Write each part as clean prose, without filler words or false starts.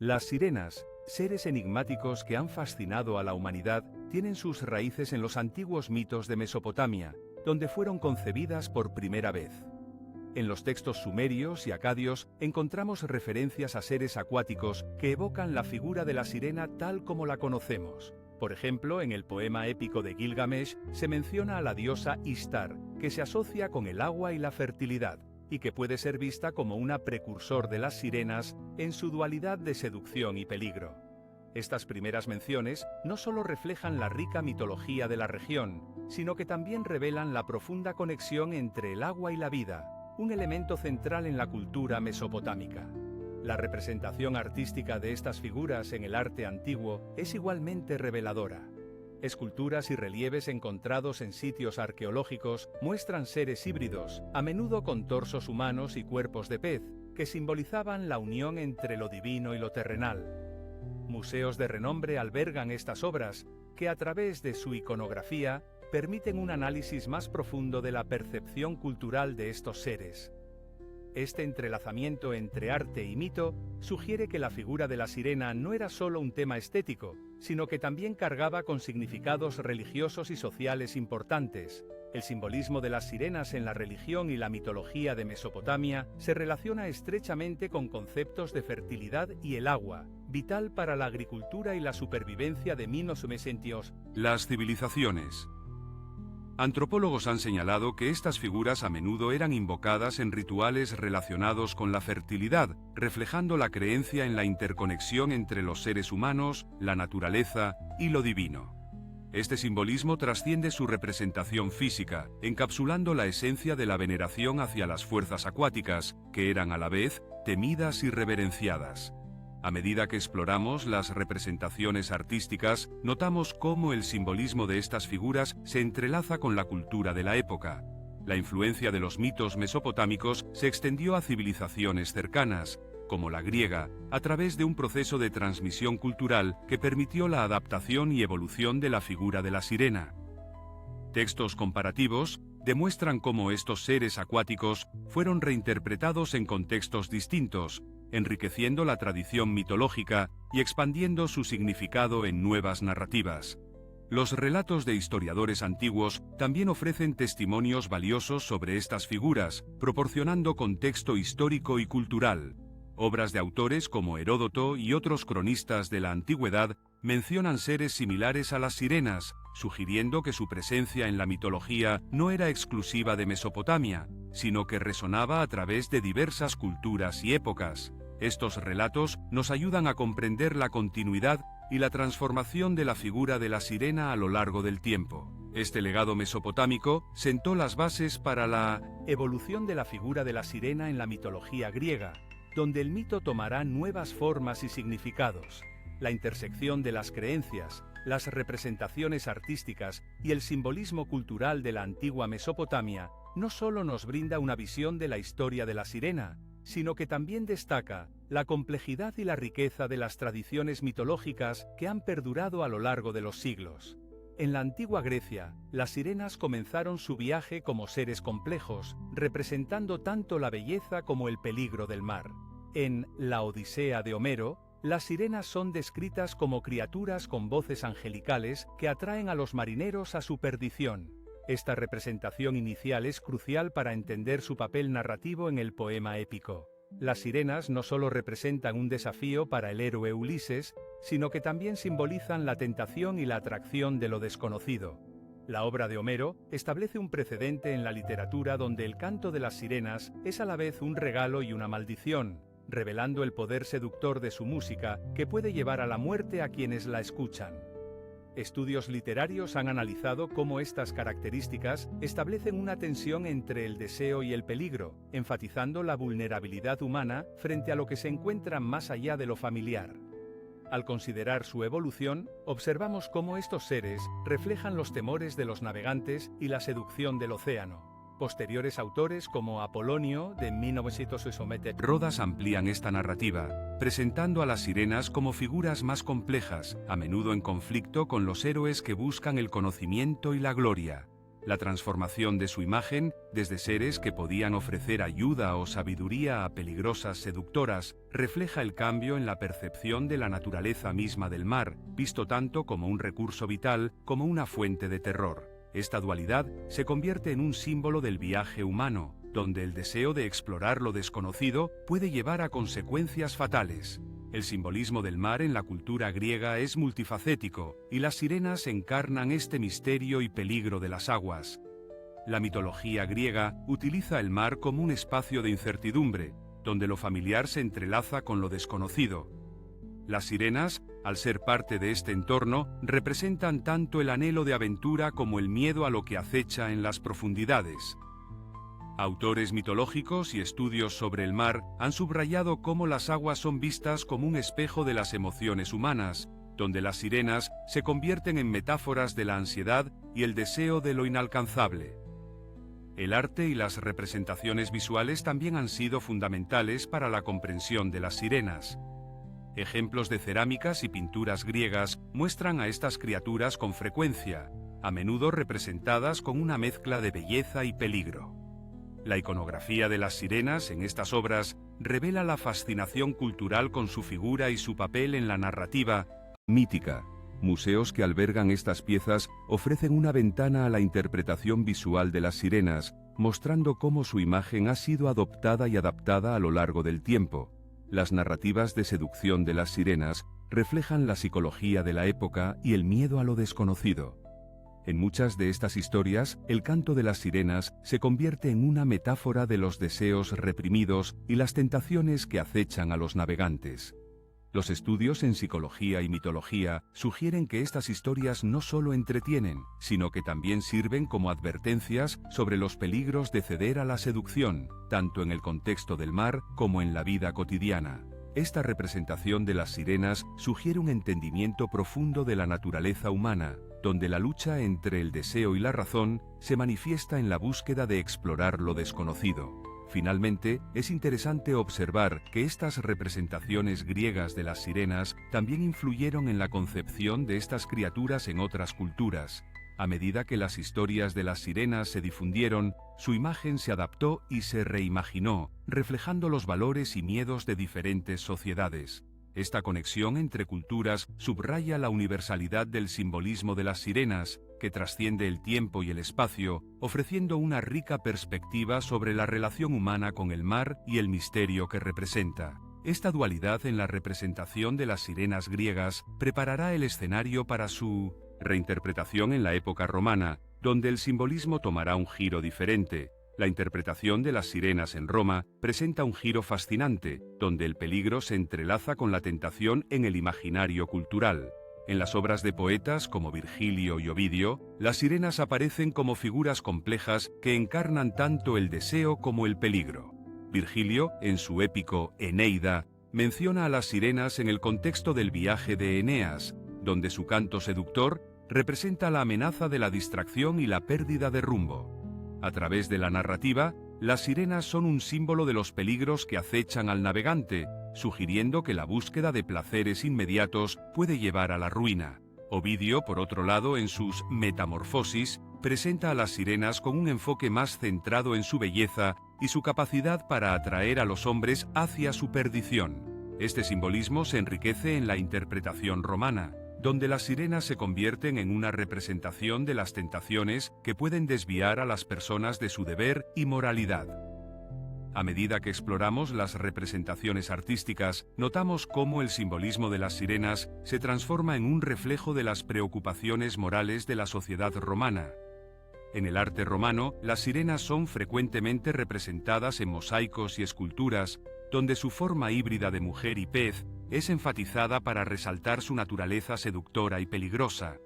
Las sirenas, seres enigmáticos que han fascinado a la humanidad, tienen sus raíces en los antiguos mitos de Mesopotamia, donde fueron concebidas por primera vez. En los textos sumerios y acadios encontramos referencias a seres acuáticos que evocan la figura de la sirena tal como la conocemos. Por ejemplo, en el poema épico de Gilgamesh se menciona a la diosa Ishtar, que se asocia con el agua y la fertilidad, y que puede ser vista como una precursor de las sirenas en su dualidad de seducción y peligro. Estas primeras menciones no solo reflejan la rica mitología de la región, sino que también revelan la profunda conexión entre el agua y la vida, un elemento central en la cultura mesopotámica. La representación artística de estas figuras en el arte antiguo es igualmente reveladora. Esculturas y relieves encontrados en sitios arqueológicos muestran seres híbridos, a menudo con torsos humanos y cuerpos de pez, que simbolizaban la unión entre lo divino y lo terrenal. Museos de renombre albergan estas obras, que a través de su iconografía permiten un análisis más profundo de la percepción cultural de estos seres. Este entrelazamiento entre arte y mito sugiere que la figura de la sirena no era solo un tema estético, sino que también cargaba con significados religiosos y sociales importantes. El simbolismo de las sirenas en la religión y la mitología de Mesopotamia se relaciona estrechamente con conceptos de fertilidad y el agua, vital para la agricultura y la supervivencia de minos mesentios. Las civilizaciones. Antropólogos han señalado que estas figuras a menudo eran invocadas en rituales relacionados con la fertilidad, reflejando la creencia en la interconexión entre los seres humanos, la naturaleza y lo divino. Este simbolismo trasciende su representación física, encapsulando la esencia de la veneración hacia las fuerzas acuáticas, que eran a la vez temidas y reverenciadas. A medida que exploramos las representaciones artísticas, notamos cómo el simbolismo de estas figuras se entrelaza con la cultura de la época. La influencia de los mitos mesopotámicos se extendió a civilizaciones cercanas, como la griega, a través de un proceso de transmisión cultural que permitió la adaptación y evolución de la figura de la sirena. Textos comparativos demuestran cómo estos seres acuáticos fueron reinterpretados en contextos distintos, enriqueciendo la tradición mitológica y expandiendo su significado en nuevas narrativas. Los relatos de historiadores antiguos también ofrecen testimonios valiosos sobre estas figuras, proporcionando contexto histórico y cultural. Obras de autores como Heródoto y otros cronistas de la antigüedad mencionan seres similares a las sirenas, sugiriendo que su presencia en la mitología no era exclusiva de Mesopotamia, sino que resonaba a través de diversas culturas y épocas. Estos relatos nos ayudan a comprender la continuidad y la transformación de la figura de la sirena a lo largo del tiempo. Este legado mesopotámico sentó las bases para la evolución de la figura de la sirena en la mitología griega, donde el mito tomará nuevas formas y significados. La intersección de las creencias, las representaciones artísticas y el simbolismo cultural de la antigua Mesopotamia no solo nos brinda una visión de la historia de la sirena, sino que también destaca la complejidad y la riqueza de las tradiciones mitológicas que han perdurado a lo largo de los siglos. En la antigua Grecia, las sirenas comenzaron su viaje como seres complejos, representando tanto la belleza como el peligro del mar. En La Odisea de Homero, las sirenas son descritas como criaturas con voces angelicales que atraen a los marineros a su perdición. Esta representación inicial es crucial para entender su papel narrativo en el poema épico. Las sirenas no solo representan un desafío para el héroe Ulises, sino que también simbolizan la tentación y la atracción de lo desconocido. La obra de Homero establece un precedente en la literatura donde el canto de las sirenas es a la vez un regalo y una maldición, revelando el poder seductor de su música que puede llevar a la muerte a quienes la escuchan. Estudios literarios han analizado cómo estas características establecen una tensión entre el deseo y el peligro, enfatizando la vulnerabilidad humana frente a lo que se encuentra más allá de lo familiar. Al considerar su evolución, observamos cómo estos seres reflejan los temores de los navegantes y la seducción del océano. Posteriores autores como Apolonio, de 1960, Rodas amplían esta narrativa, presentando a las sirenas como figuras más complejas, a menudo en conflicto con los héroes que buscan el conocimiento y la gloria. La transformación de su imagen, desde seres que podían ofrecer ayuda o sabiduría a peligrosas seductoras, refleja el cambio en la percepción de la naturaleza misma del mar, visto tanto como un recurso vital como una fuente de terror. Esta dualidad se convierte en un símbolo del viaje humano, donde el deseo de explorar lo desconocido puede llevar a consecuencias fatales. El simbolismo del mar en la cultura griega es multifacético, y las sirenas encarnan este misterio y peligro de las aguas. La mitología griega utiliza el mar como un espacio de incertidumbre, donde lo familiar se entrelaza con lo desconocido. Las sirenas, al ser parte de este entorno, representan tanto el anhelo de aventura como el miedo a lo que acecha en las profundidades. Autores mitológicos y estudios sobre el mar han subrayado cómo las aguas son vistas como un espejo de las emociones humanas, donde las sirenas se convierten en metáforas de la ansiedad y el deseo de lo inalcanzable. El arte y las representaciones visuales también han sido fundamentales para la comprensión de las sirenas. Ejemplos de cerámicas y pinturas griegas muestran a estas criaturas con frecuencia, a menudo representadas con una mezcla de belleza y peligro. La iconografía de las sirenas en estas obras revela la fascinación cultural con su figura y su papel en la narrativa mítica. Museos que albergan estas piezas ofrecen una ventana a la interpretación visual de las sirenas, mostrando cómo su imagen ha sido adoptada y adaptada a lo largo del tiempo. Las narrativas de seducción de las sirenas reflejan la psicología de la época y el miedo a lo desconocido. En muchas de estas historias, el canto de las sirenas se convierte en una metáfora de los deseos reprimidos y las tentaciones que acechan a los navegantes. Los estudios en psicología y mitología sugieren que estas historias no solo entretienen, sino que también sirven como advertencias sobre los peligros de ceder a la seducción, tanto en el contexto del mar como en la vida cotidiana. Esta representación de las sirenas sugiere un entendimiento profundo de la naturaleza humana, donde la lucha entre el deseo y la razón se manifiesta en la búsqueda de explorar lo desconocido. Finalmente, es interesante observar que estas representaciones griegas de las sirenas también influyeron en la concepción de estas criaturas en otras culturas. A medida que las historias de las sirenas se difundieron, su imagen se adaptó y se reimaginó, reflejando los valores y miedos de diferentes sociedades. Esta conexión entre culturas subraya la universalidad del simbolismo de las sirenas, que trasciende el tiempo y el espacio, ofreciendo una rica perspectiva sobre la relación humana con el mar y el misterio que representa. Esta dualidad en la representación de las sirenas griegas preparará el escenario para su reinterpretación en la época romana, donde el simbolismo tomará un giro diferente. La interpretación de las sirenas en Roma presenta un giro fascinante, donde el peligro se entrelaza con la tentación en el imaginario cultural. En las obras de poetas como Virgilio y Ovidio, las sirenas aparecen como figuras complejas que encarnan tanto el deseo como el peligro. Virgilio, en su épico Eneida, menciona a las sirenas en el contexto del viaje de Eneas, donde su canto seductor representa la amenaza de la distracción y la pérdida de rumbo. A través de la narrativa, las sirenas son un símbolo de los peligros que acechan al navegante, sugiriendo que la búsqueda de placeres inmediatos puede llevar a la ruina. Ovidio, por otro lado, en sus Metamorfosis, presenta a las sirenas con un enfoque más centrado en su belleza y su capacidad para atraer a los hombres hacia su perdición. Este simbolismo se enriquece en la interpretación romana, donde las sirenas se convierten en una representación de las tentaciones que pueden desviar a las personas de su deber y moralidad. A medida que exploramos las representaciones artísticas, notamos cómo el simbolismo de las sirenas se transforma en un reflejo de las preocupaciones morales de la sociedad romana. En el arte romano, las sirenas son frecuentemente representadas en mosaicos y esculturas, donde su forma híbrida de mujer y pez es enfatizada para resaltar su naturaleza seductora y peligrosa.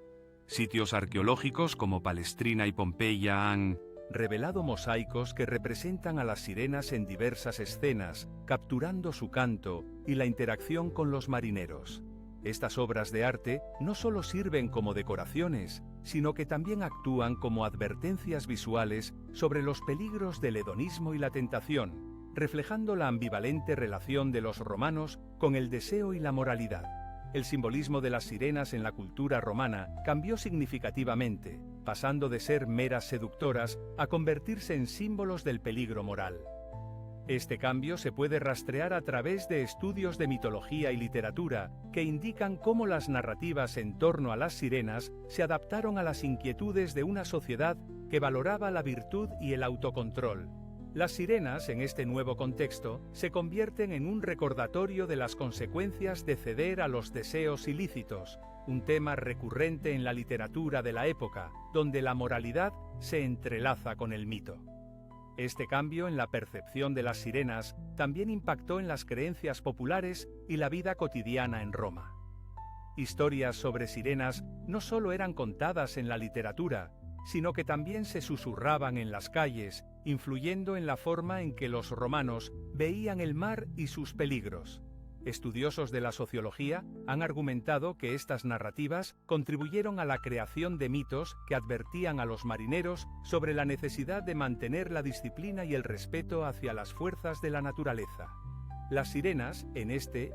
Sitios arqueológicos como Palestrina y Pompeya han revelado mosaicos que representan a las sirenas en diversas escenas, capturando su canto y la interacción con los marineros. Estas obras de arte no solo sirven como decoraciones, sino que también actúan como advertencias visuales sobre los peligros del hedonismo y la tentación, reflejando la ambivalente relación de los romanos con el deseo y la moralidad. El simbolismo de las sirenas en la cultura romana cambió significativamente. pasando de ser meras seductoras a convertirse en símbolos del peligro moral. Este cambio se puede rastrear a través de estudios de mitología y literatura que indican cómo las narrativas en torno a las sirenas se adaptaron a las inquietudes de una sociedad que valoraba la virtud y el autocontrol. Las sirenas, en este nuevo contexto, se convierten en un recordatorio de las consecuencias de ceder a los deseos ilícitos, un tema recurrente en la literatura de la época, donde la moralidad se entrelaza con el mito. Este cambio en la percepción de las sirenas también impactó en las creencias populares y la vida cotidiana en Roma. Historias sobre sirenas no solo eran contadas en la literatura, sino que también se susurraban en las calles, influyendo en la forma en que los romanos veían el mar y sus peligros. Estudiosos de la sociología han argumentado que estas narrativas contribuyeron a la creación de mitos que advertían a los marineros sobre la necesidad de mantener la disciplina y el respeto hacia las fuerzas de la naturaleza. Las sirenas, en este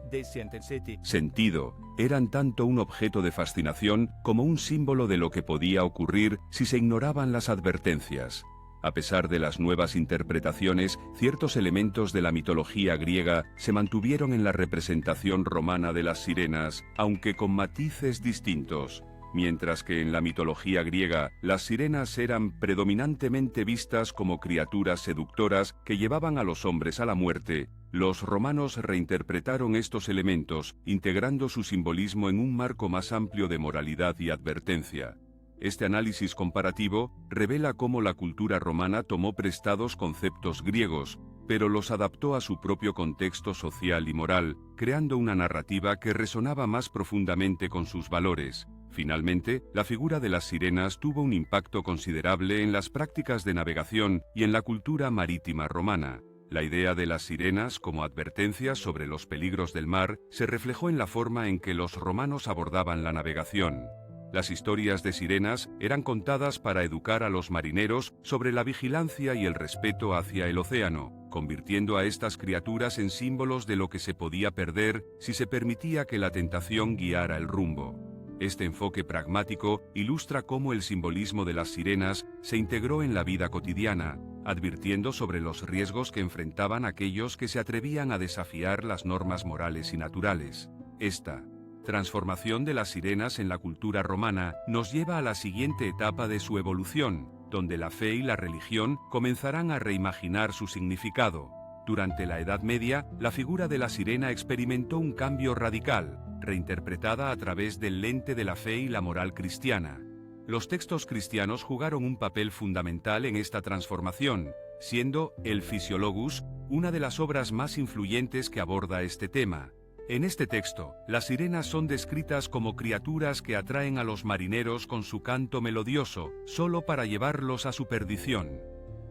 sentido, eran tanto un objeto de fascinación como un símbolo de lo que podía ocurrir si se ignoraban las advertencias. A pesar de las nuevas interpretaciones, ciertos elementos de la mitología griega se mantuvieron en la representación romana de las sirenas, aunque con matices distintos. Mientras que en la mitología griega, las sirenas eran predominantemente vistas como criaturas seductoras que llevaban a los hombres a la muerte, los romanos reinterpretaron estos elementos, integrando su simbolismo en un marco más amplio de moralidad y advertencia. Este análisis comparativo revela cómo la cultura romana tomó prestados conceptos griegos, pero los adaptó a su propio contexto social y moral, creando una narrativa que resonaba más profundamente con sus valores. Finalmente, la figura de las sirenas tuvo un impacto considerable en las prácticas de navegación y en la cultura marítima romana. La idea de las sirenas como advertencias sobre los peligros del mar se reflejó en la forma en que los romanos abordaban la navegación. Las historias de sirenas eran contadas para educar a los marineros sobre la vigilancia y el respeto hacia el océano, convirtiendo a estas criaturas en símbolos de lo que se podía perder si se permitía que la tentación guiara el rumbo. Este enfoque pragmático ilustra cómo el simbolismo de las sirenas se integró en la vida cotidiana, advirtiendo sobre los riesgos que enfrentaban aquellos que se atrevían a desafiar las normas morales y naturales. Esta transformación de las sirenas en la cultura romana nos lleva a la siguiente etapa de su evolución, donde la fe y la religión comenzarán a reimaginar su significado. Durante la Edad Media, la figura de la sirena experimentó un cambio radical, reinterpretada a través del lente de la fe y la moral cristiana. Los textos cristianos jugaron un papel fundamental en esta transformación, siendo el Physiologus una de las obras más influyentes que aborda este tema. En este texto, las sirenas son descritas como criaturas que atraen a los marineros con su canto melodioso, solo para llevarlos a su perdición.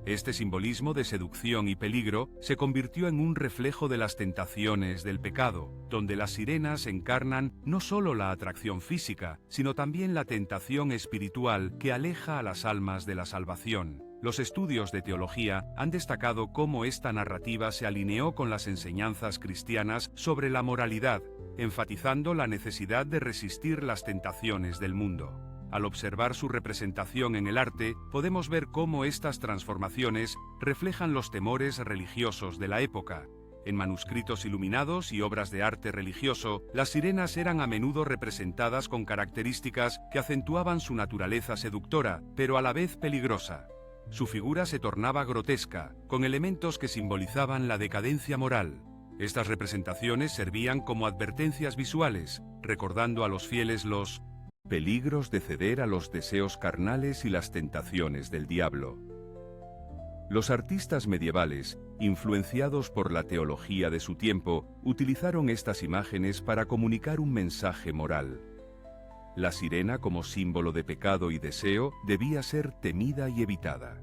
Este simbolismo de seducción y peligro se convirtió en un reflejo de las tentaciones del pecado, donde las sirenas encarnan no solo la atracción física, sino también la tentación espiritual que aleja a las almas de la salvación. Los estudios de teología han destacado cómo esta narrativa se alineó con las enseñanzas cristianas sobre la moralidad, enfatizando la necesidad de resistir las tentaciones del mundo. Al observar su representación en el arte, podemos ver cómo estas transformaciones reflejan los temores religiosos de la época. En manuscritos iluminados y obras de arte religioso, las sirenas eran a menudo representadas con características que acentuaban su naturaleza seductora, pero a la vez peligrosa. Su figura se tornaba grotesca, con elementos que simbolizaban la decadencia moral. Estas representaciones servían como advertencias visuales, recordando a los fieles los peligros de ceder a los deseos carnales y las tentaciones del diablo. Los artistas medievales, influenciados por la teología de su tiempo, utilizaron estas imágenes para comunicar un mensaje moral. La sirena, como símbolo de pecado y deseo, debía ser temida y evitada.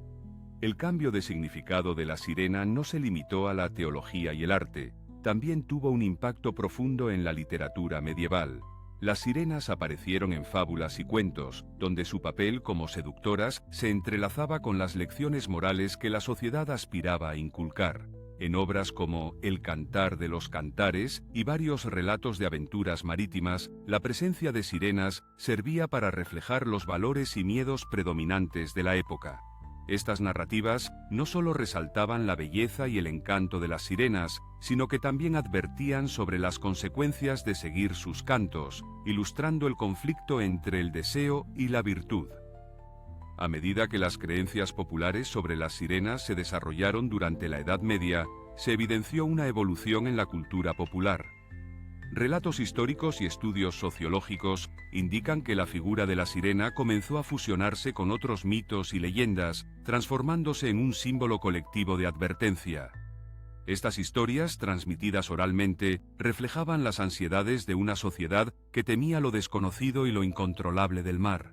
El cambio de significado de la sirena no se limitó a la teología y el arte, también tuvo un impacto profundo en la literatura medieval. Las sirenas aparecieron en fábulas y cuentos, donde su papel como seductoras se entrelazaba con las lecciones morales que la sociedad aspiraba a inculcar. En obras como El Cantar de los Cantares y varios relatos de aventuras marítimas, la presencia de sirenas servía para reflejar los valores y miedos predominantes de la época. Estas narrativas no solo resaltaban la belleza y el encanto de las sirenas, sino que también advertían sobre las consecuencias de seguir sus cantos, ilustrando el conflicto entre el deseo y la virtud. A medida que las creencias populares sobre las sirenas se desarrollaron durante la Edad Media, se evidenció una evolución en la cultura popular. Relatos históricos y estudios sociológicos indican que la figura de la sirena comenzó a fusionarse con otros mitos y leyendas, transformándose en un símbolo colectivo de advertencia. Estas historias, transmitidas oralmente, reflejaban las ansiedades de una sociedad que temía lo desconocido y lo incontrolable del mar.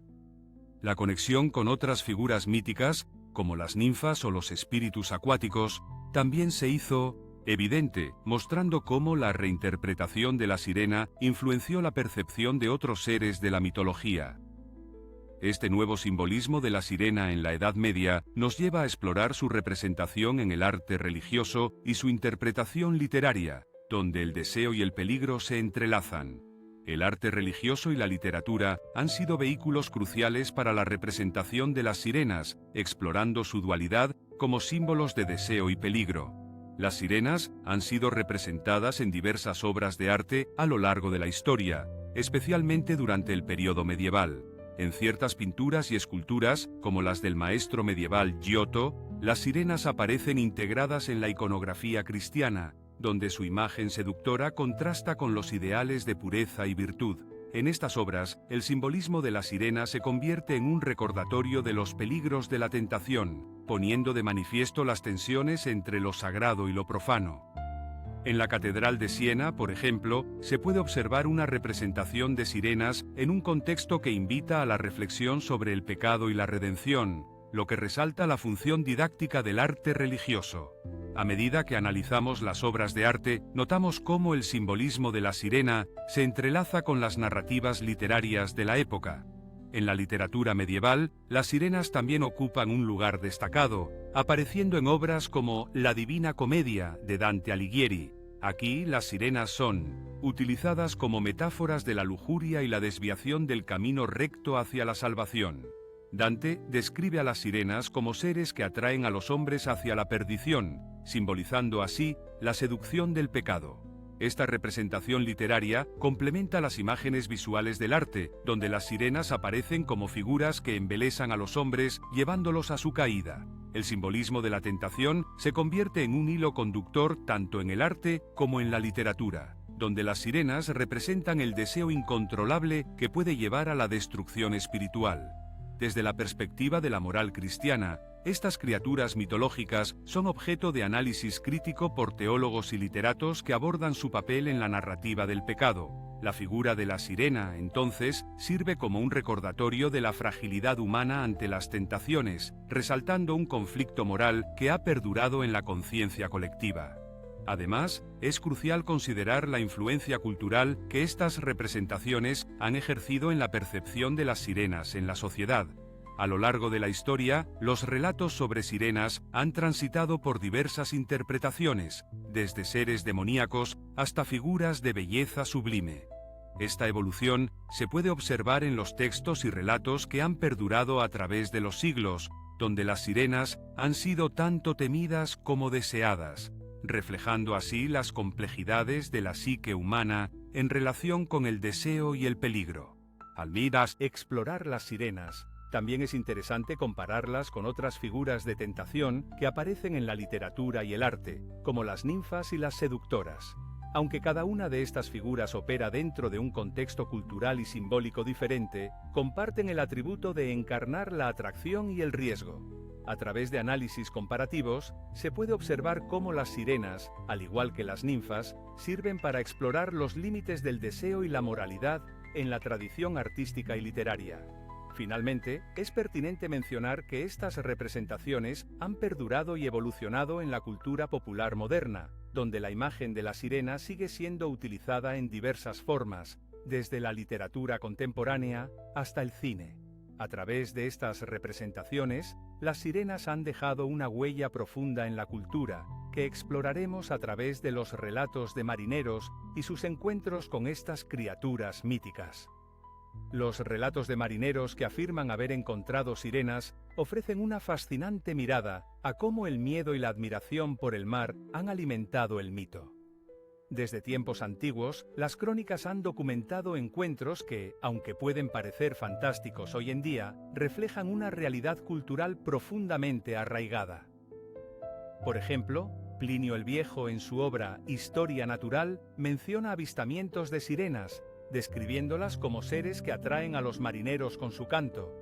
La conexión con otras figuras míticas, como las ninfas o los espíritus acuáticos, también se hizo evidente, mostrando cómo la reinterpretación de la sirena influenció la percepción de otros seres de la mitología. Este nuevo simbolismo de la sirena en la Edad Media nos lleva a explorar su representación en el arte religioso y su interpretación literaria, donde el deseo y el peligro se entrelazan. El arte religioso y la literatura han sido vehículos cruciales para la representación de las sirenas, explorando su dualidad como símbolos de deseo y peligro. Las sirenas han sido representadas en diversas obras de arte a lo largo de la historia, especialmente durante el período medieval. En ciertas pinturas y esculturas, como las del maestro medieval Giotto, las sirenas aparecen integradas en la iconografía cristiana, donde su imagen seductora contrasta con los ideales de pureza y virtud. En estas obras, el simbolismo de la sirena se convierte en un recordatorio de los peligros de la tentación, poniendo de manifiesto las tensiones entre lo sagrado y lo profano. En la Catedral de Siena, por ejemplo, se puede observar una representación de sirenas en un contexto que invita a la reflexión sobre el pecado y la redención, lo que resalta la función didáctica del arte religioso. A medida que analizamos las obras de arte, notamos cómo el simbolismo de la sirena se entrelaza con las narrativas literarias de la época. En la literatura medieval, las sirenas también ocupan un lugar destacado, apareciendo en obras como La Divina Comedia, de Dante Alighieri. Aquí, las sirenas son utilizadas como metáforas de la lujuria y la desviación del camino recto hacia la salvación. Dante describe a las sirenas como seres que atraen a los hombres hacia la perdición, simbolizando así la seducción del pecado. Esta representación literaria complementa las imágenes visuales del arte, donde las sirenas aparecen como figuras que embelesan a los hombres, llevándolos a su caída. El simbolismo de la tentación se convierte en un hilo conductor tanto en el arte como en la literatura, donde las sirenas representan el deseo incontrolable que puede llevar a la destrucción espiritual. Desde la perspectiva de la moral cristiana, estas criaturas mitológicas son objeto de análisis crítico por teólogos y literatos que abordan su papel en la narrativa del pecado. La figura de la sirena, entonces, sirve como un recordatorio de la fragilidad humana ante las tentaciones, resaltando un conflicto moral que ha perdurado en la conciencia colectiva. Además, es crucial considerar la influencia cultural que estas representaciones han ejercido en la percepción de las sirenas en la sociedad. A lo largo de la historia, los relatos sobre sirenas han transitado por diversas interpretaciones, desde seres demoníacos hasta figuras de belleza sublime. Esta evolución se puede observar en los textos y relatos que han perdurado a través de los siglos, donde las sirenas han sido tanto temidas como deseadas, reflejando así las complejidades de la psique humana en relación con el deseo y el peligro. Al mirar explorar las sirenas, también es interesante compararlas con otras figuras de tentación que aparecen en la literatura y el arte, como las ninfas y las seductoras. Aunque cada una de estas figuras opera dentro de un contexto cultural y simbólico diferente, comparten el atributo de encarnar la atracción y el riesgo. A través de análisis comparativos, se puede observar cómo las sirenas, al igual que las ninfas, sirven para explorar los límites del deseo y la moralidad en la tradición artística y literaria. Finalmente, es pertinente mencionar que estas representaciones han perdurado y evolucionado en la cultura popular moderna, donde la imagen de la sirena sigue siendo utilizada en diversas formas, desde la literatura contemporánea hasta el cine. A través de estas representaciones, las sirenas han dejado una huella profunda en la cultura, que exploraremos a través de los relatos de marineros y sus encuentros con estas criaturas míticas. Los relatos de marineros que afirman haber encontrado sirenas ofrecen una fascinante mirada a cómo el miedo y la admiración por el mar han alimentado el mito. Desde tiempos antiguos, las crónicas han documentado encuentros que, aunque pueden parecer fantásticos hoy en día, reflejan una realidad cultural profundamente arraigada. Por ejemplo, Plinio el Viejo, en su obra Historia Natural, menciona avistamientos de sirenas, describiéndolas como seres que atraen a los marineros con su canto.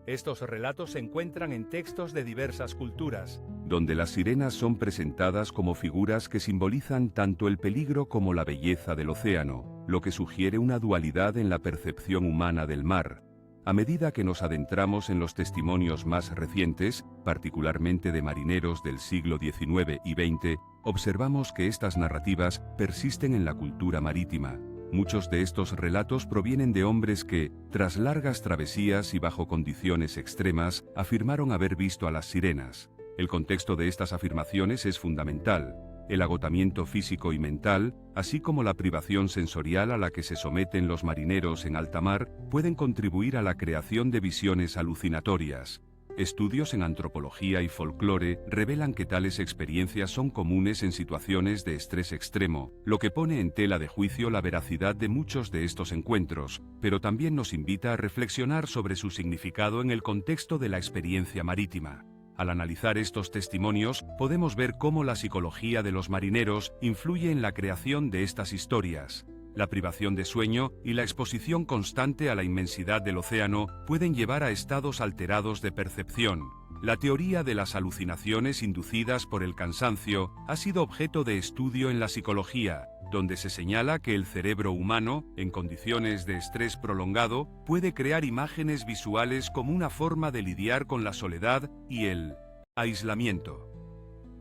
Estos relatos se encuentran en textos de diversas culturas, donde las sirenas son presentadas como figuras que simbolizan tanto el peligro como la belleza del océano, lo que sugiere una dualidad en la percepción humana del mar. A medida que nos adentramos en los testimonios más recientes, particularmente de marineros del siglo XIX y XX, observamos que estas narrativas persisten en la cultura marítima. Muchos de estos relatos provienen de hombres que, tras largas travesías y bajo condiciones extremas, afirmaron haber visto a las sirenas. El contexto de estas afirmaciones es fundamental. El agotamiento físico y mental, así como la privación sensorial a la que se someten los marineros en alta mar, pueden contribuir a la creación de visiones alucinatorias. Estudios en antropología y folclore revelan que tales experiencias son comunes en situaciones de estrés extremo, lo que pone en tela de juicio la veracidad de muchos de estos encuentros, pero también nos invita a reflexionar sobre su significado en el contexto de la experiencia marítima. Al analizar estos testimonios, podemos ver cómo la psicología de los marineros influye en la creación de estas historias. La privación de sueño y la exposición constante a la inmensidad del océano pueden llevar a estados alterados de percepción. La teoría de las alucinaciones inducidas por el cansancio ha sido objeto de estudio en la psicología, donde se señala que el cerebro humano, en condiciones de estrés prolongado, puede crear imágenes visuales como una forma de lidiar con la soledad y el aislamiento.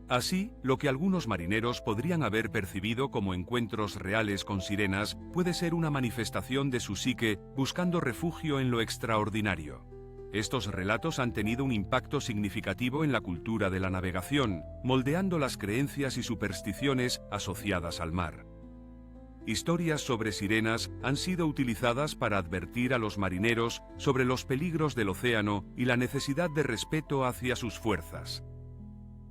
Así, lo que algunos marineros podrían haber percibido como encuentros reales con sirenas puede ser una manifestación de su psique buscando refugio en lo extraordinario. Estos relatos han tenido un impacto significativo en la cultura de la navegación, moldeando las creencias y supersticiones asociadas al mar. Historias sobre sirenas han sido utilizadas para advertir a los marineros sobre los peligros del océano y la necesidad de respeto hacia sus fuerzas.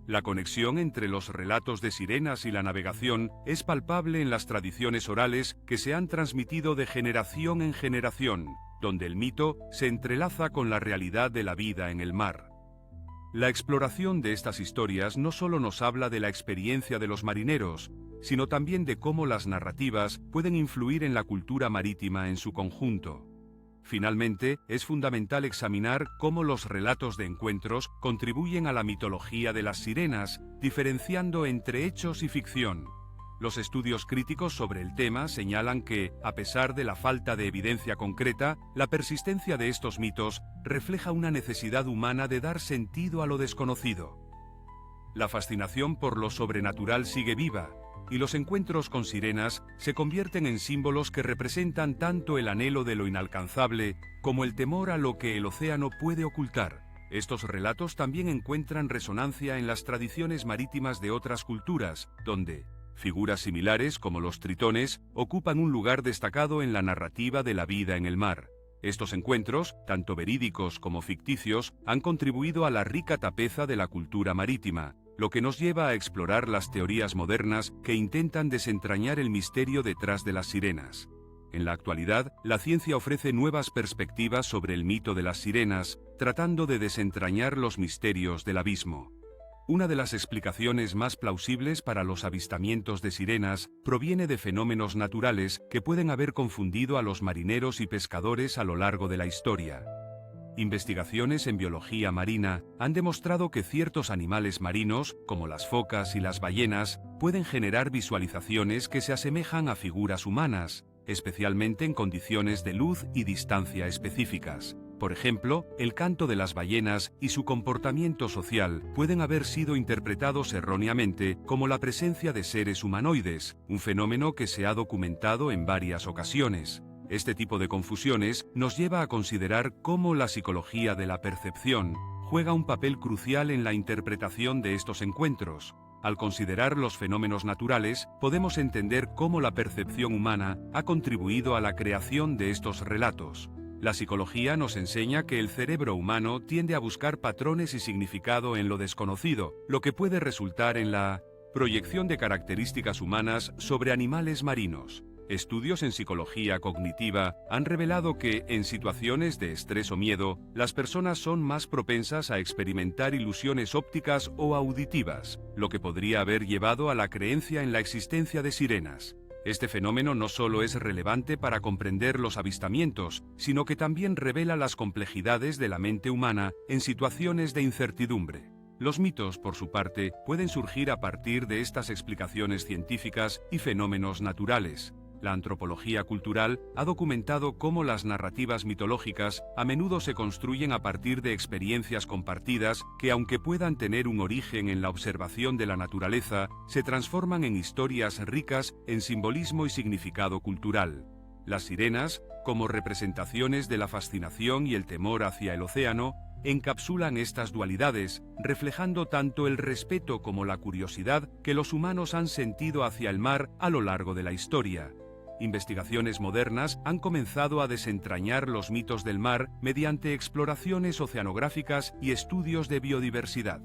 La conexión entre los relatos de sirenas y la navegación es palpable en las tradiciones orales que se han transmitido de generación en generación, donde el mito se entrelaza con la realidad de la vida en el mar. La exploración de estas historias no solo nos habla de la experiencia de los marineros, sino también de cómo las narrativas pueden influir en la cultura marítima en su conjunto. Finalmente, es fundamental examinar cómo los relatos de encuentros contribuyen a la mitología de las sirenas, diferenciando entre hechos y ficción. Los estudios críticos sobre el tema señalan que, a pesar de la falta de evidencia concreta, la persistencia de estos mitos refleja una necesidad humana de dar sentido a lo desconocido. La fascinación por lo sobrenatural sigue viva, y los encuentros con sirenas se convierten en símbolos que representan tanto el anhelo de lo inalcanzable como el temor a lo que el océano puede ocultar. Estos relatos también encuentran resonancia en las tradiciones marítimas de otras culturas, donde figuras similares como los tritones ocupan un lugar destacado en la narrativa de la vida en el mar. Estos encuentros, tanto verídicos como ficticios, han contribuido a la rica tapeza de la cultura marítima, lo que nos lleva a explorar las teorías modernas que intentan desentrañar el misterio detrás de las sirenas. En la actualidad, la ciencia ofrece nuevas perspectivas sobre el mito de las sirenas, tratando de desentrañar los misterios del abismo. Una de las explicaciones más plausibles para los avistamientos de sirenas proviene de fenómenos naturales que pueden haber confundido a los marineros y pescadores a lo largo de la historia. Investigaciones en biología marina han demostrado que ciertos animales marinos, como las focas y las ballenas, pueden generar visualizaciones que se asemejan a figuras humanas, especialmente en condiciones de luz y distancia específicas. Por ejemplo, el canto de las ballenas y su comportamiento social pueden haber sido interpretados erróneamente como la presencia de seres humanoides, un fenómeno que se ha documentado en varias ocasiones. Este tipo de confusiones nos lleva a considerar cómo la psicología de la percepción juega un papel crucial en la interpretación de estos encuentros. Al considerar los fenómenos naturales, podemos entender cómo la percepción humana ha contribuido a la creación de estos relatos. La psicología nos enseña que el cerebro humano tiende a buscar patrones y significado en lo desconocido, lo que puede resultar en la proyección de características humanas sobre animales marinos. Estudios en psicología cognitiva han revelado que, en situaciones de estrés o miedo, las personas son más propensas a experimentar ilusiones ópticas o auditivas, lo que podría haber llevado a la creencia en la existencia de sirenas. Este fenómeno no solo es relevante para comprender los avistamientos, sino que también revela las complejidades de la mente humana en situaciones de incertidumbre. Los mitos, por su parte, pueden surgir a partir de estas explicaciones científicas y fenómenos naturales. La antropología cultural ha documentado cómo las narrativas mitológicas a menudo se construyen a partir de experiencias compartidas que, aunque puedan tener un origen en la observación de la naturaleza, se transforman en historias ricas en simbolismo y significado cultural. Las sirenas, como representaciones de la fascinación y el temor hacia el océano, encapsulan estas dualidades, reflejando tanto el respeto como la curiosidad que los humanos han sentido hacia el mar a lo largo de la historia. Investigaciones modernas han comenzado a desentrañar los mitos del mar mediante exploraciones oceanográficas y estudios de biodiversidad.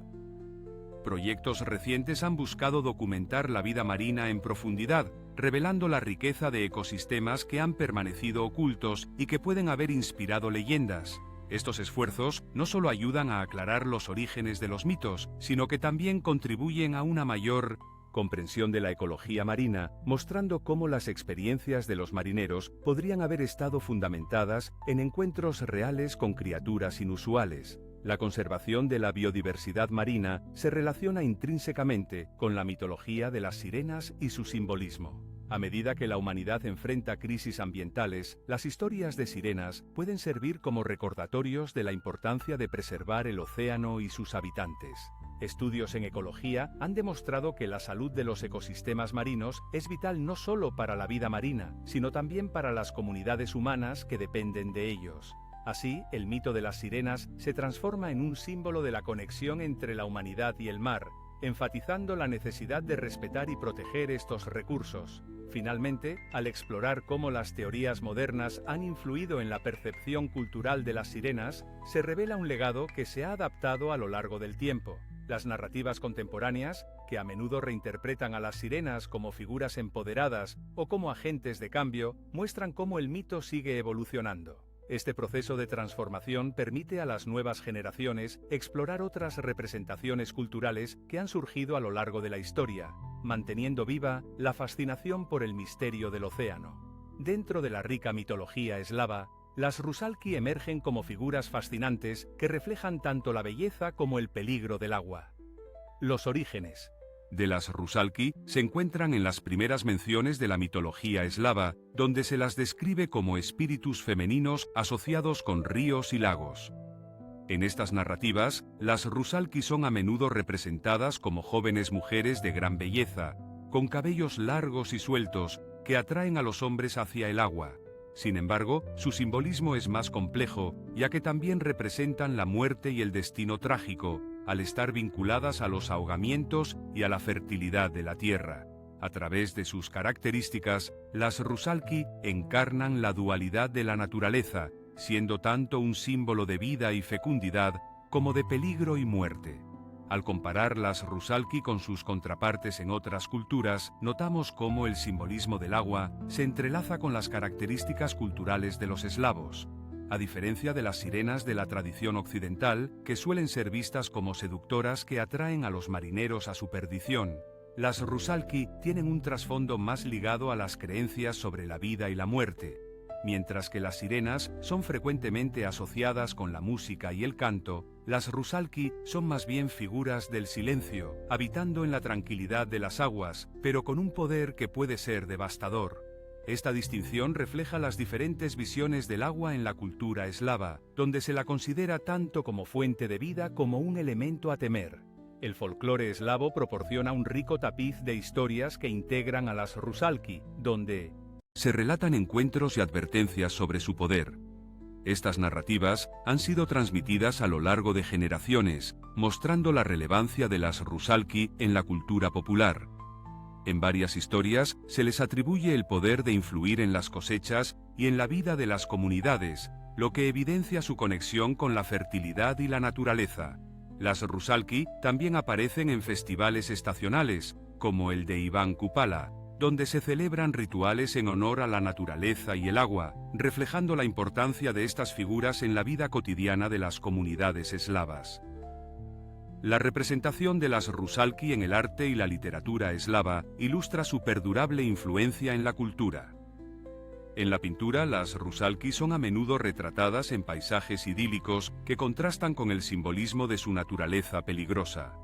Proyectos recientes han buscado documentar la vida marina en profundidad, revelando la riqueza de ecosistemas que han permanecido ocultos y que pueden haber inspirado leyendas. Estos esfuerzos no solo ayudan a aclarar los orígenes de los mitos, sino que también contribuyen a una mayor comprensión de la ecología marina, mostrando cómo las experiencias de los marineros podrían haber estado fundamentadas en encuentros reales con criaturas inusuales. La conservación de la biodiversidad marina se relaciona intrínsecamente con la mitología de las sirenas y su simbolismo. A medida que la humanidad enfrenta crisis ambientales, las historias de sirenas pueden servir como recordatorios de la importancia de preservar el océano y sus habitantes. Estudios en ecología han demostrado que la salud de los ecosistemas marinos es vital no solo para la vida marina, sino también para las comunidades humanas que dependen de ellos. Así, el mito de las sirenas se transforma en un símbolo de la conexión entre la humanidad y el mar, enfatizando la necesidad de respetar y proteger estos recursos. Finalmente, al explorar cómo las teorías modernas han influido en la percepción cultural de las sirenas, se revela un legado que se ha adaptado a lo largo del tiempo. Las narrativas contemporáneas, que a menudo reinterpretan a las sirenas como figuras empoderadas o como agentes de cambio, muestran cómo el mito sigue evolucionando. Este proceso de transformación permite a las nuevas generaciones explorar otras representaciones culturales que han surgido a lo largo de la historia, manteniendo viva la fascinación por el misterio del océano. Dentro de la rica mitología eslava, las Rusalki emergen como figuras fascinantes que reflejan tanto la belleza como el peligro del agua. Los orígenes de las Rusalki se encuentran en las primeras menciones de la mitología eslava, donde se las describe como espíritus femeninos asociados con ríos y lagos. En estas narrativas, las Rusalki son a menudo representadas como jóvenes mujeres de gran belleza, con cabellos largos y sueltos, que atraen a los hombres hacia el agua. Sin embargo, su simbolismo es más complejo, ya que también representan la muerte y el destino trágico, al estar vinculadas a los ahogamientos y a la fertilidad de la tierra. A través de sus características, las Rusalki encarnan la dualidad de la naturaleza, siendo tanto un símbolo de vida y fecundidad como de peligro y muerte. Al comparar las Rusalki con sus contrapartes en otras culturas, notamos cómo el simbolismo del agua se entrelaza con las características culturales de los eslavos. A diferencia de las sirenas de la tradición occidental, que suelen ser vistas como seductoras que atraen a los marineros a su perdición, las Rusalki tienen un trasfondo más ligado a las creencias sobre la vida y la muerte. Mientras que las sirenas son frecuentemente asociadas con la música y el canto, las Rusalki son más bien figuras del silencio, habitando en la tranquilidad de las aguas, pero con un poder que puede ser devastador. Esta distinción refleja las diferentes visiones del agua en la cultura eslava, donde se la considera tanto como fuente de vida como un elemento a temer. El folclore eslavo proporciona un rico tapiz de historias que integran a las Rusalki, donde se relatan encuentros y advertencias sobre su poder. Estas narrativas han sido transmitidas a lo largo de generaciones, mostrando la relevancia de las Rusalki en la cultura popular. En varias historias se les atribuye el poder de influir en las cosechas y en la vida de las comunidades, lo que evidencia su conexión con la fertilidad y la naturaleza. Las Rusalki también aparecen en festivales estacionales, como el de Iván Kupala, donde se celebran rituales en honor a la naturaleza y el agua, reflejando la importancia de estas figuras en la vida cotidiana de las comunidades eslavas. La representación de las Rusalki en el arte y la literatura eslava ilustra su perdurable influencia en la cultura. En la pintura, las Rusalki son a menudo retratadas en paisajes idílicos que contrastan con el simbolismo de su naturaleza peligrosa.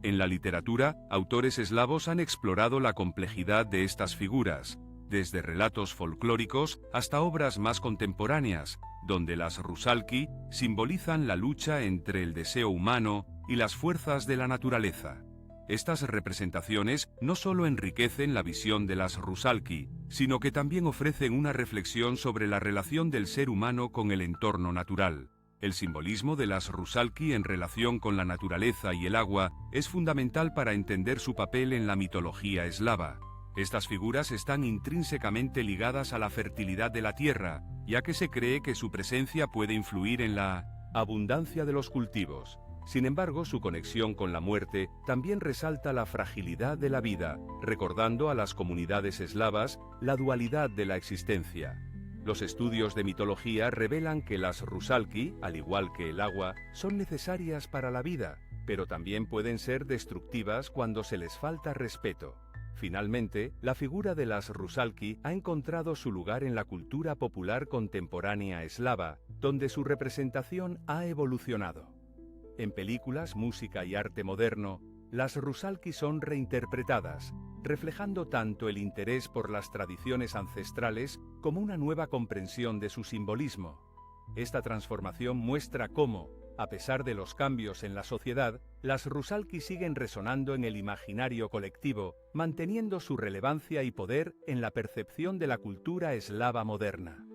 En la literatura, autores eslavos han explorado la complejidad de estas figuras, desde relatos folclóricos hasta obras más contemporáneas, donde las Rusalki simbolizan la lucha entre el deseo humano y las fuerzas de la naturaleza. Estas representaciones no solo enriquecen la visión de las Rusalki, sino que también ofrecen una reflexión sobre la relación del ser humano con el entorno natural. El simbolismo de las Rusalki en relación con la naturaleza y el agua es fundamental para entender su papel en la mitología eslava. Estas figuras están intrínsecamente ligadas a la fertilidad de la tierra, ya que se cree que su presencia puede influir en la abundancia de los cultivos. Sin embargo, su conexión con la muerte también resalta la fragilidad de la vida, recordando a las comunidades eslavas la dualidad de la existencia. Los estudios de mitología revelan que las Rusalki, al igual que el agua, son necesarias para la vida, pero también pueden ser destructivas cuando se les falta respeto. Finalmente, la figura de las Rusalki ha encontrado su lugar en la cultura popular contemporánea eslava, donde su representación ha evolucionado. En películas, música y arte moderno, las Rusalki son reinterpretadas, reflejando tanto el interés por las tradiciones ancestrales como una nueva comprensión de su simbolismo. Esta transformación muestra cómo, a pesar de los cambios en la sociedad, las Rusalki siguen resonando en el imaginario colectivo, manteniendo su relevancia y poder en la percepción de la cultura eslava moderna.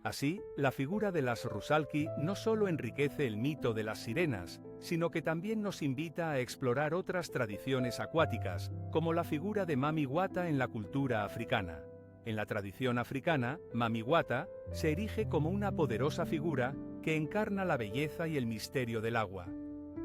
Así, la figura de las Rusalki no solo enriquece el mito de las sirenas, sino que también nos invita a explorar otras tradiciones acuáticas, como la figura de Mami Wata en la cultura africana. En la tradición africana, Mami Wata se erige como una poderosa figura que encarna la belleza y el misterio del agua.